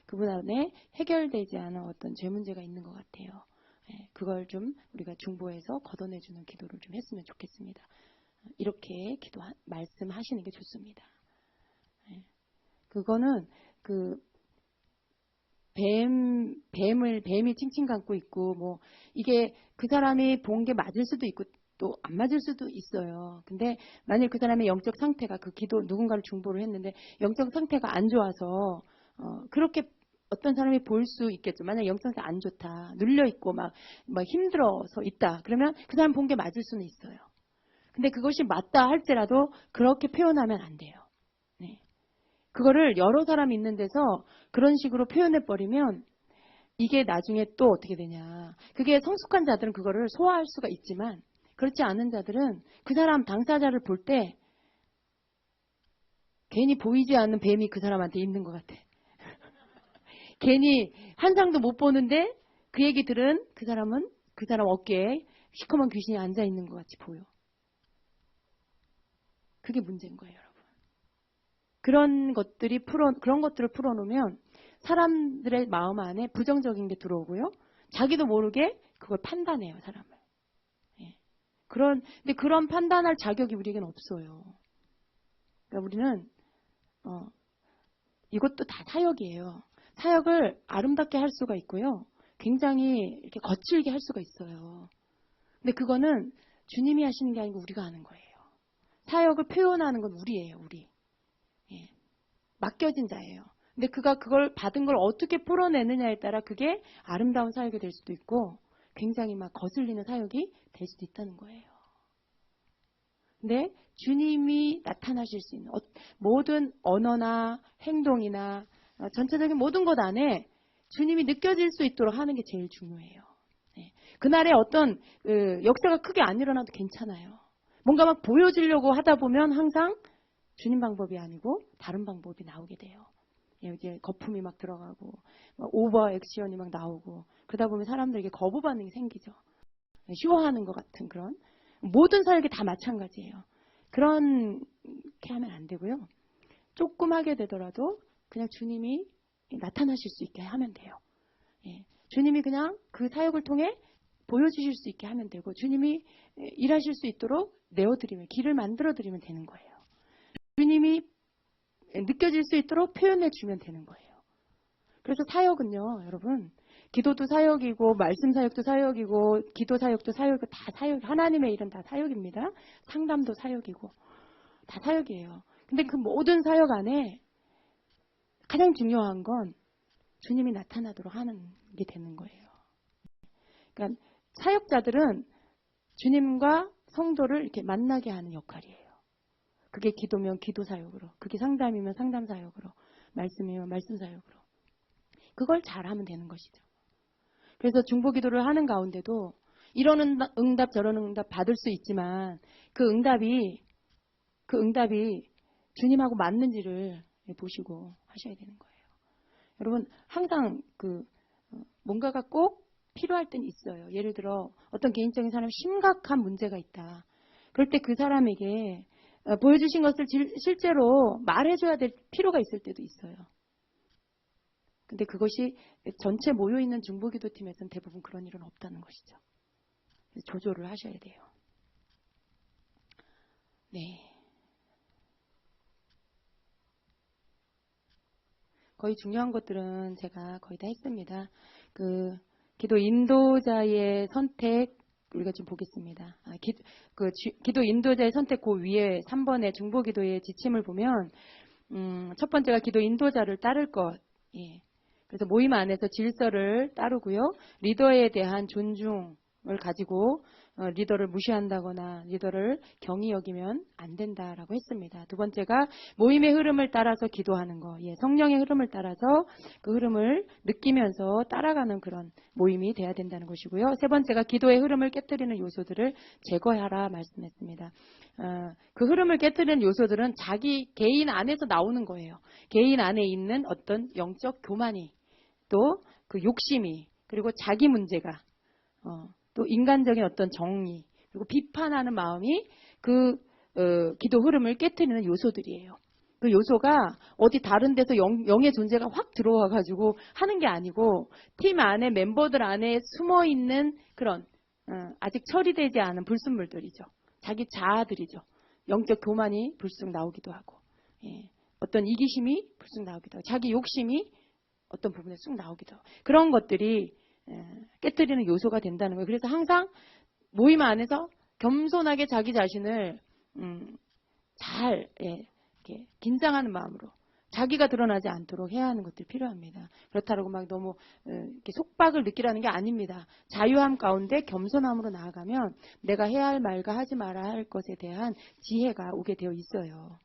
그분 안에 해결되지 않은 어떤 죄 문제가 있는 것 같아요. 그걸 좀 우리가 중보해서 걷어내주는 기도를 좀 했으면 좋겠습니다. 이렇게 말씀하시는 게 좋습니다. 그거는 그 뱀이 칭칭 감고 있고 뭐 이게 그 사람이 본 게 맞을 수도 있고 또 안 맞을 수도 있어요. 근데 만일 그 사람의 영적 상태가 그 기도 누군가를 중보를 했는데 영적 상태가 안 좋아서 그렇게 어떤 사람이 볼 수 있겠죠. 만약 영적 상태 안 좋다, 눌려 있고 막 힘들어서 있다. 그러면 그 사람 본 게 맞을 수는 있어요. 근데 그것이 맞다 할지라도 그렇게 표현하면 안 돼요. 그거를 여러 사람이 있는 데서 그런 식으로 표현해버리면 이게 나중에 또 어떻게 되냐. 그게 성숙한 자들은 그거를 소화할 수가 있지만 그렇지 않은 자들은 그 사람 당사자를 볼 때 괜히 보이지 않는 뱀이 그 사람한테 있는 것 같아. 괜히 한 상도 못 보는데 그 얘기 들은 그 사람은 그 사람 어깨에 시커먼 귀신이 앉아 있는 것 같이 보여. 그게 문제인 거예요, 여러분. 그런 것들을 풀어놓으면 사람들의 마음 안에 부정적인 게 들어오고요. 자기도 모르게 그걸 판단해요, 사람을. 예. 근데 그런 판단할 자격이 우리에게는 없어요. 그러니까 우리는, 이것도 다 사역이에요. 사역을 아름답게 할 수가 있고요. 굉장히 이렇게 거칠게 할 수가 있어요. 근데 그거는 주님이 하시는 게 아니고 우리가 하는 거예요. 사역을 표현하는 건 우리예요, 우리. 예. 맡겨진 자예요. 근데 그걸 받은 걸 어떻게 풀어내느냐에 따라 그게 아름다운 사역이 될 수도 있고 굉장히 막 거슬리는 사역이 될 수도 있다는 거예요. 근데 주님이 나타나실 수 있는 모든 언어나 행동이나 전체적인 모든 것 안에 주님이 느껴질 수 있도록 하는 게 제일 중요해요. 네. 그날에 어떤 역사가 크게 안 일어나도 괜찮아요. 뭔가 막 보여주려고 하다 보면 항상 주님 방법이 아니고 다른 방법이 나오게 돼요. 이제 거품이 막 들어가고 막 오버 액션이 막 나오고 그러다 보면 사람들에게 거부 반응이 생기죠. 쉬워하는 것 같은 그런 모든 사역이 다 마찬가지예요. 그렇게 하면 안 되고요. 조금 하게 되더라도 그냥 주님이 나타나실 수 있게 하면 돼요. 예. 주님이 그냥 그 사역을 통해 보여주실 수 있게 하면 되고 주님이 일하실 수 있도록 내어드리면 길을 만들어드리면 되는 거예요. 주님이 느껴질 수 있도록 표현해 주면 되는 거예요. 그래서 사역은요, 여러분, 기도도 사역이고 말씀 사역도 사역이고 기도 사역도 사역이고 다 사역, 하나님의 일은 다 사역입니다. 상담도 사역이고 다 사역이에요. 근데 그 모든 사역 안에 가장 중요한 건 주님이 나타나도록 하는 게 되는 거예요. 그러니까 사역자들은 주님과 성도를 이렇게 만나게 하는 역할이에요. 그게 기도면 기도 사역으로, 그게 상담이면 상담 사역으로, 말씀이면 말씀 사역으로. 그걸 잘하면 되는 것이죠. 그래서 중보기도를 하는 가운데도 이런 응답 저런 응답 받을 수 있지만 그 응답이 주님하고 맞는지를 보시고 하셔야 되는 거예요. 여러분 항상 뭔가가 꼭 필요할 때는 있어요. 예를 들어 어떤 개인적인 사람이 심각한 문제가 있다. 그럴 때 그 사람에게 보여주신 것을 실제로 말해줘야 될 필요가 있을 때도 있어요. 근데 그것이 전체 모여있는 중보기도팀에서는 대부분 그런 일은 없다는 것이죠. 조절을 하셔야 돼요. 네. 거의 중요한 것들은 제가 거의 다 했습니다. 기도 인도자의 선택, 우리가 좀 보겠습니다. 기도 인도자의 선택 그 위에 3번의 중보기도의 지침을 보면, 첫 번째가 기도 인도자를 따를 것. 예. 그래서 모임 안에서 질서를 따르고요. 리더에 대한 존중을 가지고 리더를 무시한다거나 리더를 경히 여기면 안 된다라고 했습니다. 두 번째가 모임의 흐름을 따라서 기도하는 거. 예, 성령의 흐름을 따라서 그 흐름을 느끼면서 따라가는 그런 모임이 돼야 된다는 것이고요. 세 번째가 기도의 흐름을 깨뜨리는 요소들을 제거하라 말씀했습니다. 그 흐름을 깨뜨리는 요소들은 자기 개인 안에서 나오는 거예요. 개인 안에 있는 어떤 영적 교만이 또 그 욕심이 그리고 자기 문제가 또 인간적인 어떤 정의 그리고 비판하는 마음이 기도 흐름을 깨뜨리는 요소들이에요. 그 요소가 어디 다른 데서 영의 존재가 확 들어와 가지고 하는 게 아니고 팀 안에 멤버들 안에 숨어 있는 그런 아직 처리되지 않은 불순물들이죠. 자기 자아들이죠. 영적 교만이 불쑥 나오기도 하고 어떤 이기심이 불쑥 나오기도 하고 자기 욕심이 어떤 부분에 쑥 나오기도 하고 그런 것들이 깨뜨리는 요소가 된다는 거예요. 그래서 항상 모임 안에서 겸손하게 자기 자신을 잘 이렇게 긴장하는 마음으로 자기가 드러나지 않도록 해야 하는 것들이 필요합니다. 그렇다고 막 너무 이렇게 속박을 느끼라는 게 아닙니다. 자유함 가운데 겸손함으로 나아가면 내가 해야 할 말과 하지 말아야 할 것에 대한 지혜가 오게 되어 있어요.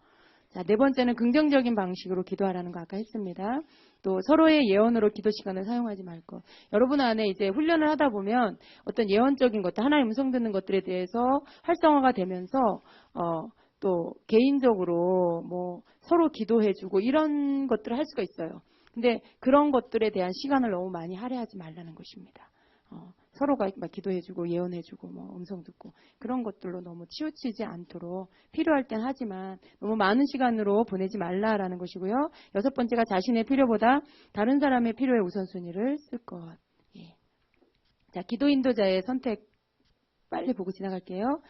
자, 네 번째는 긍정적인 방식으로 기도하라는 거 아까 했습니다. 또 서로의 예언으로 기도 시간을 사용하지 말 것. 여러분 안에 이제 훈련을 하다 보면 어떤 예언적인 것들, 하나님 음성 듣는 것들에 대해서 활성화가 되면서 또 개인적으로 뭐 서로 기도해주고 이런 것들을 할 수가 있어요. 근데 그런 것들에 대한 시간을 너무 많이 할애하지 말라는 것입니다. 서로가 막 기도해주고 예언해주고 뭐 음성 듣고 그런 것들로 너무 치우치지 않도록 필요할 땐 하지만 너무 많은 시간으로 보내지 말라라는 것이고요. 여섯 번째가 자신의 필요보다 다른 사람의 필요에 우선순위를 쓸 것. 예. 자, 기도 인도자의 선택 빨리 보고 지나갈게요.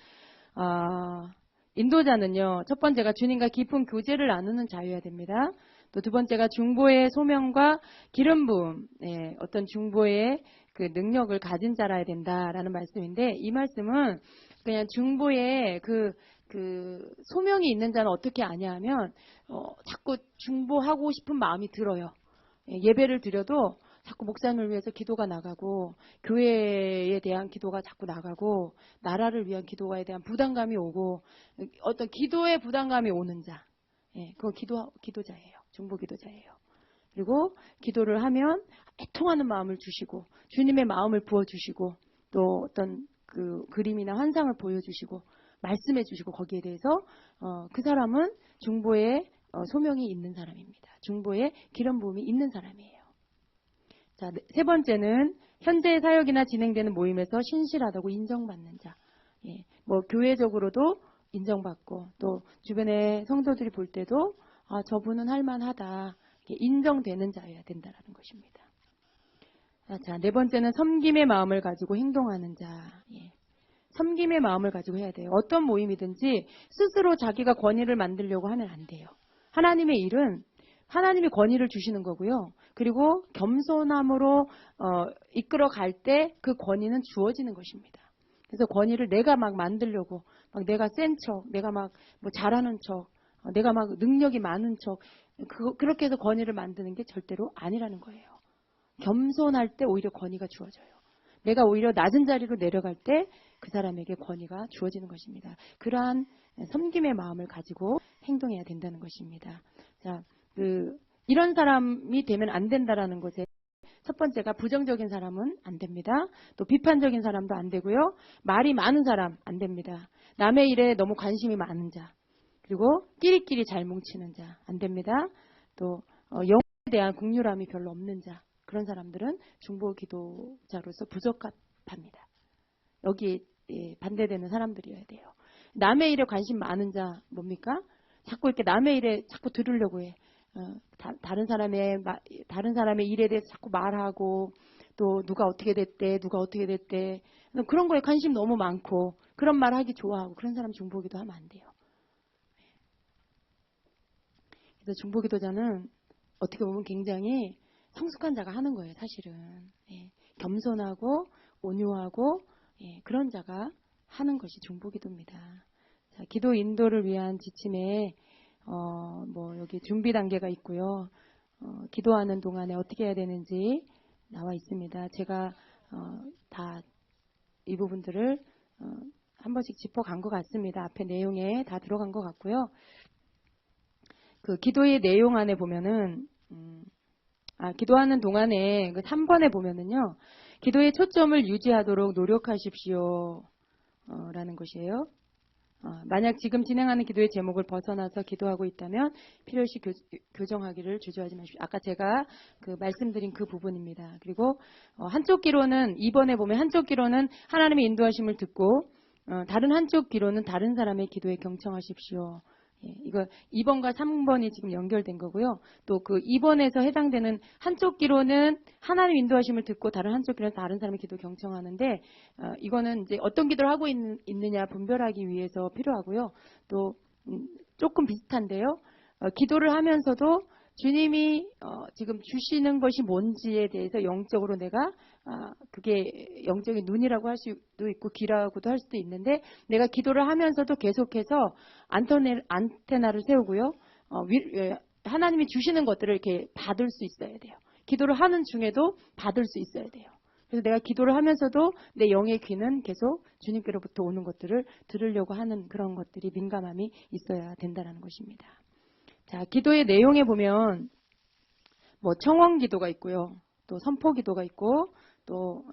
인도자는요, 첫 번째가 주님과 깊은 교제를 나누는 자여야 됩니다. 또 두 번째가 중보의 소명과 기름 부음, 어떤 중보의 그 능력을 가진 자라야 된다라는 말씀인데, 이 말씀은 그냥 중보의 그 소명이 있는 자는 어떻게 아냐 하면, 자꾸 중보하고 싶은 마음이 들어요. 예배를 드려도 자꾸 목사님을 위해서 기도가 나가고 교회에 대한 기도가 자꾸 나가고 나라를 위한 기도에 대한 부담감이 오고 어떤 기도의 부담감이 오는 자, 그건 기도자예요. 중보 기도자예요. 그리고 기도를 하면 애통하는 마음을 주시고 주님의 마음을 부어주시고 또 어떤 그 그림이나 환상을 보여주시고 말씀해 주시고 거기에 대해서 그 사람은 중보의 소명이 있는 사람입니다. 중보의 기름 부음이 있는 사람이에요. 자, 세 번째는 현재 사역이나 진행되는 모임에서 신실하다고 인정받는 자. 뭐 교회적으로도 인정받고 또 주변의 성도들이 볼 때도 저분은 할만하다. 인정되는 자여야 된다는 것입니다. 자, 네 번째는 섬김의 마음을 가지고 행동하는 자. 섬김의 마음을 가지고 해야 돼요. 어떤 모임이든지 스스로 자기가 권위를 만들려고 하면 안 돼요. 하나님의 일은 하나님이 권위를 주시는 거고요. 그리고 겸손함으로 이끌어 갈 때 그 권위는 주어지는 것입니다. 그래서 권위를 내가 막 만들려고 막 내가 센 척, 내가 막 뭐 잘하는 척, 내가 막 능력이 많은 척 그렇게 해서 권위를 만드는 게 절대로 아니라는 거예요. 겸손할 때 오히려 권위가 주어져요. 내가 오히려 낮은 자리로 내려갈 때 그 사람에게 권위가 주어지는 것입니다. 그러한 섬김의 마음을 가지고 행동해야 된다는 것입니다. 자, 이런 사람이 되면 안 된다라는 것에 첫 번째가 부정적인 사람은 안 됩니다. 또 비판적인 사람도 안 되고요. 말이 많은 사람 안 됩니다. 남의 일에 너무 관심이 많은 자. 그리고 끼리끼리 잘 뭉치는 자 안 됩니다. 또 영혼에 대한 긍휼함이 별로 없는 자. 그런 사람들은 중보 기도자로서 부적합합니다. 여기에 반대되는 사람들이어야 돼요. 남의 일에 관심 많은 자 뭡니까? 자꾸 이렇게 남의 일에 자꾸 들으려고 해. 다른 사람의 일에 대해서 자꾸 말하고 또 누가 어떻게 됐대, 누가 어떻게 됐대. 그런 거에 관심 너무 많고 그런 말 하기 좋아하고 그런 사람 중보기도 하면 안 돼요. 그래서 중보기도자는 어떻게 보면 굉장히 성숙한 자가 하는 거예요, 사실은. 겸손하고 온유하고 그런 자가 하는 것이 중보기도입니다. 자, 기도 인도를 위한 지침에 뭐 여기 준비 단계가 있고요. 기도하는 동안에 어떻게 해야 되는지 나와 있습니다. 제가 다 이 부분들을 한 번씩 짚어간 것 같습니다. 앞에 내용에 다 들어간 것 같고요. 그 기도의 내용 안에 보면은 기도하는 동안에 그 3번에 보면은요. 기도의 초점을 유지하도록 노력하십시오. 라는 것이에요. 만약 지금 진행하는 기도의 제목을 벗어나서 기도하고 있다면 필요시 교정하기를 주저하지 마십시오. 아까 제가 말씀드린 그 부분입니다. 그리고 한쪽 귀로는 2번에 보면 한쪽 귀로는 하나님의 인도하심을 듣고 다른 한쪽 귀로는 다른 사람의 기도에 경청하십시오. 이거 2번과 3번이 지금 연결된 거고요. 또 그 2번에서 해당되는 한쪽 귀로는 하나님 인도하심을 듣고 다른 한쪽 귀로는 다른 사람의 기도 경청하는데 이거는 이제 어떤 기도를 하고 있느냐 분별하기 위해서 필요하고요. 또 조금 비슷한데요. 기도를 하면서도 주님이 지금 주시는 것이 뭔지에 대해서 영적으로 내가 그게 영적인 눈이라고 할 수도 있고 귀라고도 할 수도 있는데 내가 기도를 하면서도 계속해서 안테나를 세우고요. 하나님이 주시는 것들을 이렇게 받을 수 있어야 돼요. 기도를 하는 중에도 받을 수 있어야 돼요. 그래서 내가 기도를 하면서도 내 영의 귀는 계속 주님께로부터 오는 것들을 들으려고 하는 그런 것들이 민감함이 있어야 된다는 것입니다. 자, 기도의 내용에 보면 뭐 청원 기도가 있고요. 또 선포 기도가 있고 또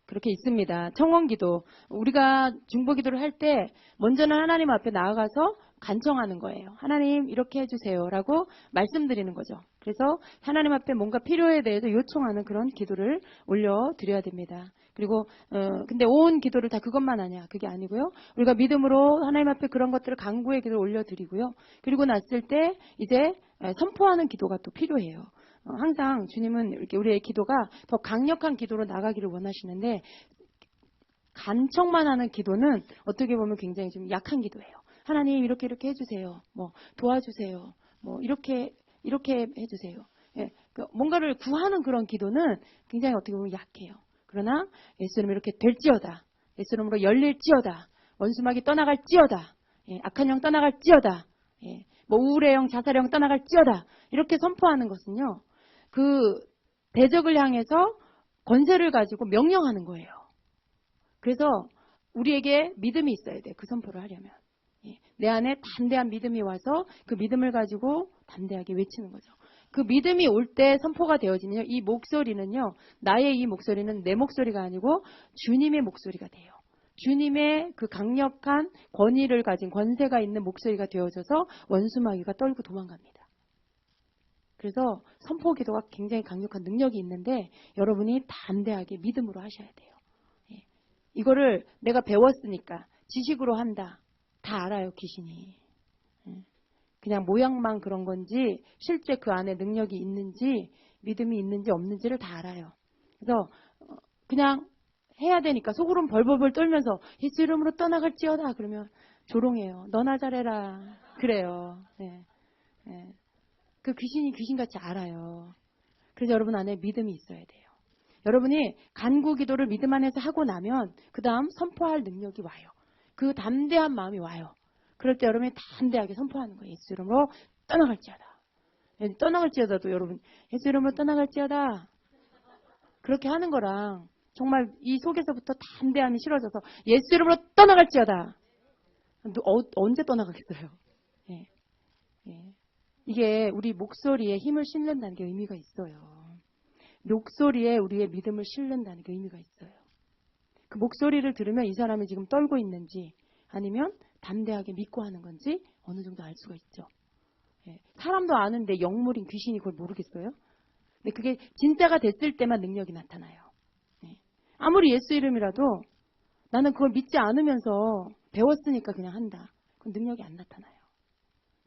그렇게 있습니다. 청원 기도. 우리가 중보 기도를 할 때 먼저는 하나님 앞에 나아가서 간청하는 거예요. 하나님 이렇게 해주세요라고 말씀드리는 거죠. 그래서 하나님 앞에 뭔가 필요에 대해서 요청하는 그런 기도를 올려드려야 됩니다. 그리고 근데 온 기도를 다 그것만 하냐? 그게 아니고요. 우리가 믿음으로 하나님 앞에 그런 것들을 간구의 기도를 올려드리고요. 그리고 났을 때 이제 선포하는 기도가 또 필요해요. 항상 주님은 이렇게 우리의 기도가 더 강력한 기도로 나가기를 원하시는데 간청만 하는 기도는 어떻게 보면 굉장히 좀 약한 기도예요. 하나님 이렇게 해주세요. 뭐 도와주세요. 뭐 이렇게 해주세요. 뭔가를 구하는 그런 기도는 굉장히 어떻게 보면 약해요. 그러나 예수 이름으로 이렇게 될지어다. 예수 이름으로 열릴지어다. 원수막이 떠나갈지어다. 악한 영 떠나갈지어다. 뭐 우울의 영, 자살의 영 떠나갈지어다. 이렇게 선포하는 것은요. 그 대적을 향해서 권세를 가지고 명령하는 거예요. 그래서 우리에게 믿음이 있어야 돼. 그 선포를 하려면. 내 안에 담대한 믿음이 와서 그 믿음을 가지고 담대하게 외치는 거죠. 그 믿음이 올 때 선포가 되어지면요. 이 목소리는요. 나의 이 목소리는 내 목소리가 아니고 주님의 목소리가 돼요. 주님의 그 강력한 권위를 가진 권세가 있는 목소리가 되어져서 원수마귀가 떨고 도망갑니다. 그래서 선포 기도가 굉장히 강력한 능력이 있는데 여러분이 담대하게 믿음으로 하셔야 돼요. 이거를 내가 배웠으니까 지식으로 한다. 다 알아요, 귀신이. 그냥 모양만 그런 건지 실제 그 안에 능력이 있는지 믿음이 있는지 없는지를 다 알아요. 그래서 그냥 해야 되니까 속으로는 벌벌벌 떨면서 예수 이름으로 떠나갈지어다 그러면 조롱해요. 너나 잘해라. 그래요. 그 귀신이 귀신같이 알아요. 그래서 여러분 안에 믿음이 있어야 돼요. 여러분이 간구 기도를 믿음 안에서 하고 나면 그 다음 선포할 능력이 와요. 그 담대한 마음이 와요. 그럴 때 여러분이 담대하게 선포하는 거예요. 예수 이름으로 떠나갈지어다. 떠나갈지어다도 여러분 예수 이름으로 떠나갈지어다. 그렇게 하는 거랑 정말 이 속에서부터 담대함이 실어져서 예수 이름으로 떠나갈지어다. 언제 떠나가겠어요? 이게 우리 목소리에 힘을 실는다는 게 의미가 있어요. 목소리에 우리의 믿음을 실는다는 게 의미가 있어요. 그 목소리를 들으면 이 사람이 지금 떨고 있는지 아니면 담대하게 믿고 하는 건지 어느 정도 알 수가 있죠. 사람도 아는데 영물인 귀신이 그걸 모르겠어요? 근데 그게 진짜가 됐을 때만 능력이 나타나요. 아무리 예수 이름이라도 나는 그걸 믿지 않으면서 배웠으니까 그냥 한다. 그건 능력이 안 나타나요.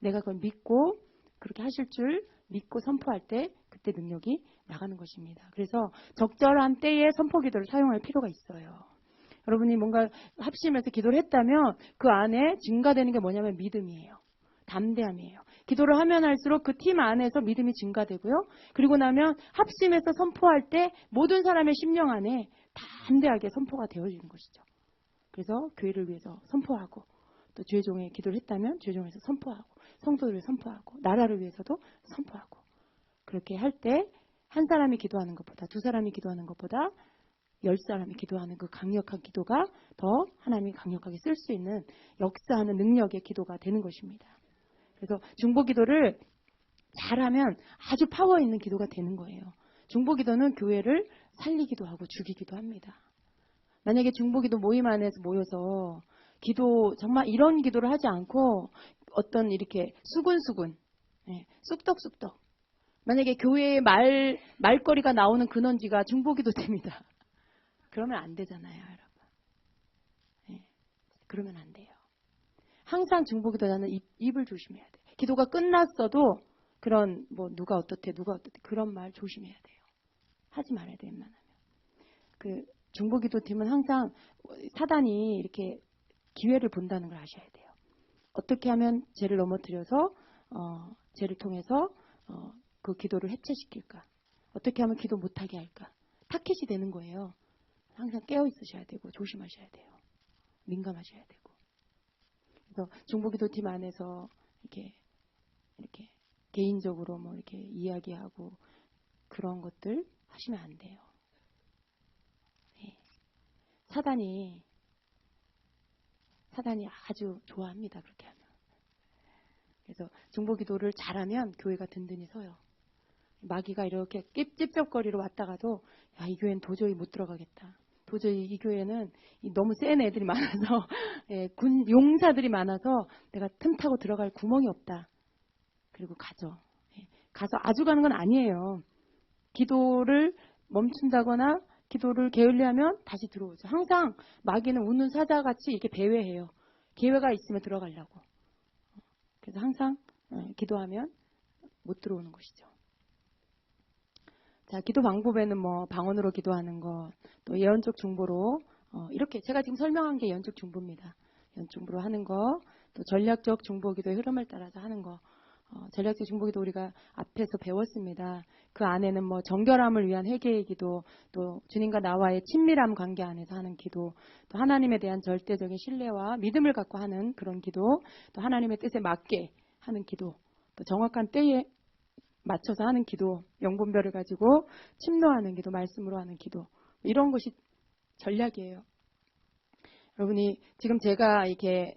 내가 그걸 믿고 그렇게 하실 줄 믿고 선포할 때 그때 능력이 나가는 것입니다. 그래서 적절한 때에 선포 기도를 사용할 필요가 있어요. 여러분이 뭔가 합심해서 기도를 했다면 그 안에 증가되는 게 뭐냐면 믿음이에요. 담대함이에요. 기도를 하면 할수록 그 팀 안에서 믿음이 증가되고요. 그리고 나면 합심해서 선포할 때 모든 사람의 심령 안에 담대하게 선포가 되어지는 것이죠. 그래서 교회를 위해서 선포하고 또 주의종의 기도를 했다면 주의종에서 선포하고 성도들을 선포하고 나라를 위해서도 선포하고 그렇게 할 때 한 사람이 기도하는 것보다 두 사람이 기도하는 것보다 10사람이 기도하는 그 강력한 기도가 더 하나님이 강력하게 쓸 수 있는 역사하는 능력의 기도가 되는 것입니다. 그래서 중보 기도를 잘하면 아주 파워 있는 기도가 되는 거예요. 중보 기도는 교회를 살리기도 하고 죽이기도 합니다. 만약에 중보 기도 모임 안에서 모여서 기도 정말 이런 기도를 하지 않고 어떤 이렇게 수군수군 쑥덕쑥덕 만약에 교회에 말거리가 나오는 근원지가 중보기도 됩니다. 그러면 안 되잖아요, 여러분. 그러면 안 돼요. 항상 중보기도자는 입을 조심해야 돼요. 기도가 끝났어도 그런 뭐 누가 어떻대 그런 말 조심해야 돼요. 하지 말아야 돼요, 웬만하면. 그 중보기도팀은 항상 사단이 이렇게 기회를 본다는 걸 아셔야 돼요. 어떻게 하면 죄를 넘어뜨려서 죄를 통해서 그 기도를 해체시킬까? 어떻게 하면 기도 못하게 할까? 타켓이 되는 거예요. 항상 깨어 있으셔야 되고 조심하셔야 돼요. 민감하셔야 되고. 그래서 중보기도팀 안에서 이렇게 개인적으로 뭐 이렇게 이야기하고 그런 것들 하시면 안 돼요. 사단이 아주 좋아합니다. 그렇게 하면. 그래서 중보기도를 잘하면 교회가 든든히 서요. 마귀가 이렇게 찝찝거리러 왔다가도 야, 이 교회는 도저히 못 들어가겠다. 도저히 이 교회는 너무 센 애들이 많아서 예, 군 용사들이 많아서 내가 틈타고 들어갈 구멍이 없다. 그리고 가죠. 예, 가서 아주 가는 건 아니에요. 기도를 멈춘다거나 기도를 게을리하면 다시 들어오죠. 항상 마귀는 웃는 사자같이 이렇게 배회해요. 기회가 있으면 들어가려고. 그래서 항상 기도하면 못 들어오는 것이죠. 자, 기도 방법에는 뭐 방언으로 기도하는 것, 또 예언적 중보로 이렇게 제가 지금 설명한 게 예언적 중보입니다. 예언 중보로 하는 거, 또 전략적 중보 기도의 흐름을 따라서 하는 거. 전략적 중보 기도 우리가 앞에서 배웠습니다. 그 안에는 뭐 정결함을 위한 회개의 기도, 또 주님과 나와의 친밀함 관계 안에서 하는 기도, 또 하나님에 대한 절대적인 신뢰와 믿음을 갖고 하는 그런 기도, 또 하나님의 뜻에 맞게 하는 기도, 또 정확한 때에 맞춰서 하는 기도, 영분별을 가지고 침노하는 기도, 말씀으로 하는 기도, 이런 것이 전략이에요. 여러분이 지금 제가 이렇게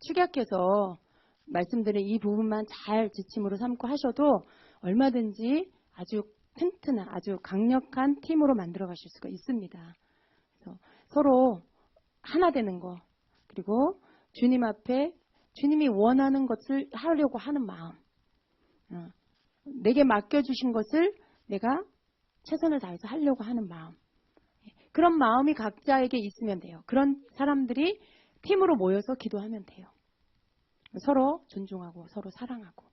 축약해서 말씀드린 이 부분만 잘 지침으로 삼고 하셔도 얼마든지 아주 튼튼한, 아주 강력한 팀으로 만들어 가실 수가 있습니다. 그래서 서로 하나 되는 거, 그리고 주님 앞에 주님이 원하는 것을 하려고 하는 마음, 내게 맡겨주신 것을 내가 최선을 다해서 하려고 하는 마음, 그런 마음이 각자에게 있으면 돼요. 그런 사람들이 팀으로 모여서 기도하면 돼요. 서로 존중하고 서로 사랑하고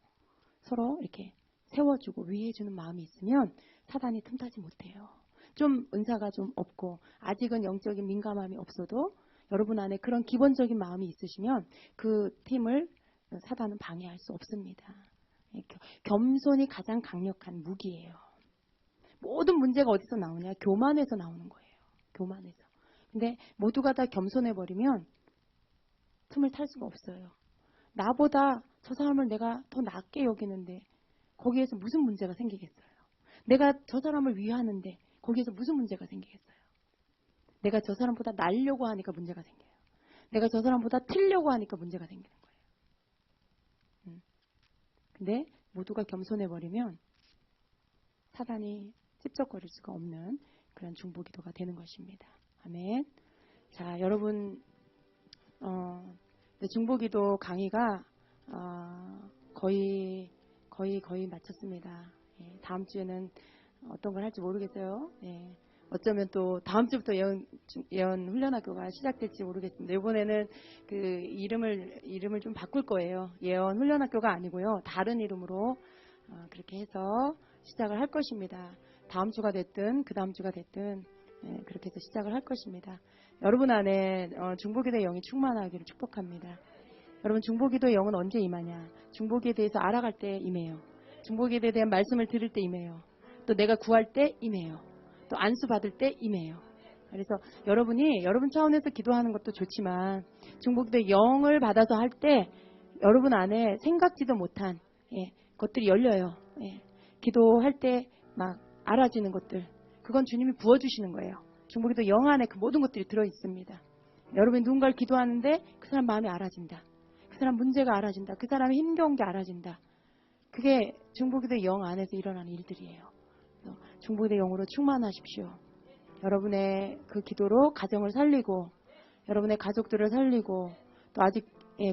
서로 이렇게 세워주고 위해주는 마음이 있으면 사단이 틈타지 못해요. 좀 은사가 좀 없고 아직은 영적인 민감함이 없어도 여러분 안에 그런 기본적인 마음이 있으시면 그 팀을 사단은 방해할 수 없습니다. 겸손이 가장 강력한 무기예요. 모든 문제가 어디서 나오냐? 교만에서 나오는 거예요. 교만에서. 근데 모두가 다 겸손해버리면 틈을 탈 수가 없어요. 나보다 저 사람을 내가 더 낫게 여기는데 거기에서 무슨 문제가 생기겠어요? 내가 저 사람을 위하는데 거기에서 무슨 문제가 생기겠어요? 내가 저 사람보다 날려고 하니까 문제가 생겨요. 내가 저 사람보다 틀려고 하니까 문제가 생기는 거예요. 근데 모두가 겸손해버리면 사단이 찝쩍거릴 수가 없는 그런 중보기도가 되는 것입니다. 아멘. 자, 여러분 중보기도 강의가 거의 마쳤습니다. 예, 다음 주에는 어떤 걸 할지 모르겠어요. 예, 어쩌면 또 다음 주부터 예언 훈련학교가 시작될지 모르겠습니다. 이번에는 그 이름을 좀 바꿀 거예요. 예언 훈련학교가 아니고요. 다른 이름으로 그렇게 해서 시작을 할 것입니다. 다음 주가 됐든 그 다음 주가 됐든 그렇게 해서 시작을 할 것입니다. 여러분 안에 중보기도의 영이 충만하기를 축복합니다. 여러분 중보기도의 영은 언제 임하냐? 중보기에 대해서 알아갈 때 임해요. 중보기에 대한 말씀을 들을 때 임해요. 또 내가 구할 때 임해요. 또 안수 받을 때 임해요. 그래서 여러분이 여러분 차원에서 기도하는 것도 좋지만 중보기도의 영을 받아서 할 때 여러분 안에 생각지도 못한 것들이 열려요. 기도할 때 막 알아지는 것들, 그건 주님이 부어주시는 거예요. 중보기도 영 안에 그 모든 것들이 들어있습니다. 여러분이 누군가를 기도하는데 그 사람 마음이 알아진다. 그 사람 문제가 알아진다. 그 사람이 힘겨운 게 알아진다. 그게 중보기도 영 안에서 일어나는 일들이에요. 중보기도 영으로 충만하십시오. 여러분의 그 기도로 가정을 살리고 여러분의 가족들을 살리고 또 아직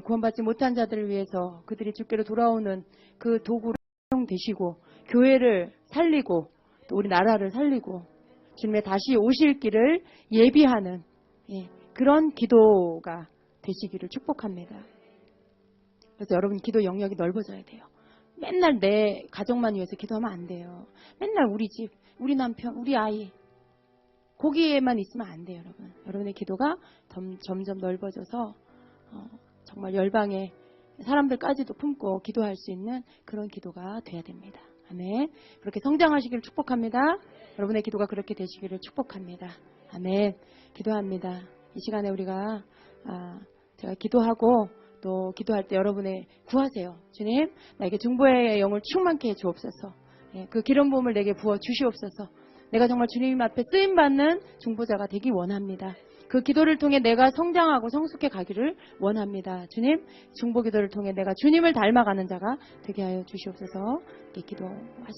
구원받지 못한 자들을 위해서 그들이 주께로 돌아오는 그 도구로 사용되시고 교회를 살리고 또 우리 나라를 살리고 주님의 다시 오실 길을 예비하는 그런 기도가 되시기를 축복합니다. 그래서 여러분 기도 영역이 넓어져야 돼요. 맨날 내 가족만 위해서 기도하면 안 돼요. 맨날 우리 집, 우리 남편, 우리 아이 거기에만 있으면 안 돼요. 여러분. 여러분의 기도가 점점 넓어져서 정말 열방의 사람들까지도 품고 기도할 수 있는 그런 기도가 돼야 됩니다. 아멘. 그렇게 성장하시기를 축복합니다. 여러분의 기도가 그렇게 되시기를 축복합니다. 아멘. 기도합니다. 이 시간에 우리가 제가 기도하고 또 기도할 때 여러분의 구하세요. 주님, 나에게 중보의 영을 충만케 해 주옵소서. 그 기름 부음을 내게 부어 주시옵소서. 내가 정말 주님 앞에 쓰임받는 중보자가 되기 원합니다. 그 기도를 통해 내가 성장하고 성숙해 가기를 원합니다. 주님, 중보 기도를 통해 내가 주님을 닮아가는 자가 되게 하여 주시옵소서. 이렇게 기도하시